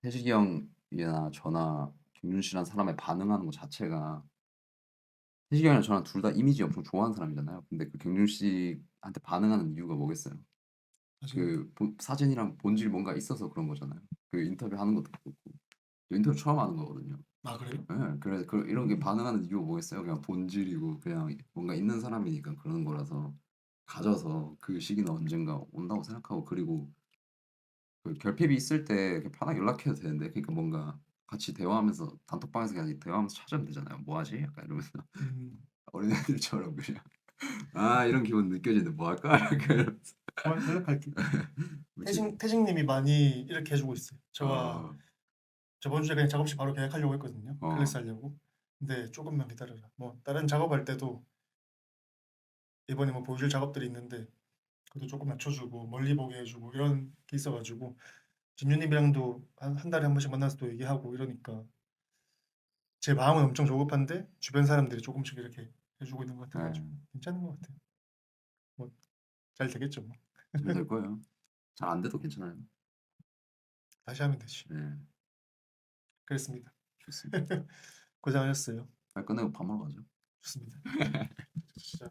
태식이 형이나 저나 김준 씨란 사람에 반응하는 것 자체가 태식이 형이랑 저랑 둘 다 이미지 엄청 좋아하는 사람이잖아요. 근데 그 경준 씨한테 반응하는 이유가 뭐겠어요? 사실 그 사진이랑 본질 뭔가 있어서 그런 거잖아요. 그 인터뷰 하는 것도 그렇고 저 인터뷰 처음 하는 거거든요. 아 그래요? 네, 그래서 이런 게 반응하는 이유가 뭐겠어요? 그냥 본질이고 그냥 뭔가 있는 사람이니까 그러는 거라서 가져서 그 시기는 언젠가 온다고 생각하고 그리고 그 결핍이 있을 때 이렇게 편하게 연락해도 되는데 그러니까 뭔가 같이 대화하면서 단톡방에서 그냥 대화하면서 찾으면 되잖아요. 뭐 하지? 약간 이러면서 음, 어린애들처럼 그냥 아 이런 기분 느껴지는데 뭐 할까? 약간 이러면서 연락할게. 그치? 태식님이 많이 이렇게 해주고 있어요. 저와 어, 저번 주에 그냥 작업실 바로 계약하려고 했거든요. 어, 클래스 하려고. 근데 조금만 기다려라. 뭐 다른 작업할 때도 이번에 뭐 보여줄 작업들이 있는데 그것도 조금 낮춰주고 멀리 보게 해주고 이런 게 있어가지고 진유님이랑도 한 달에 한 번씩 만나서 또 얘기하고 이러니까 제 마음은 엄청 조급한데 주변 사람들이 조금씩 이렇게 해주고 있는 것 네, 같아가지고 괜찮은 것 같아요. 뭐 잘 되겠죠 뭐. 잘 될 거예요. 잘 안 돼도 괜찮아요. 다시 하면 되지. 네, 그랬습니다. 좋습니다. 고생하셨어요. 빨리 끝내고 밥 먹으러 가죠. 좋습니다. 진짜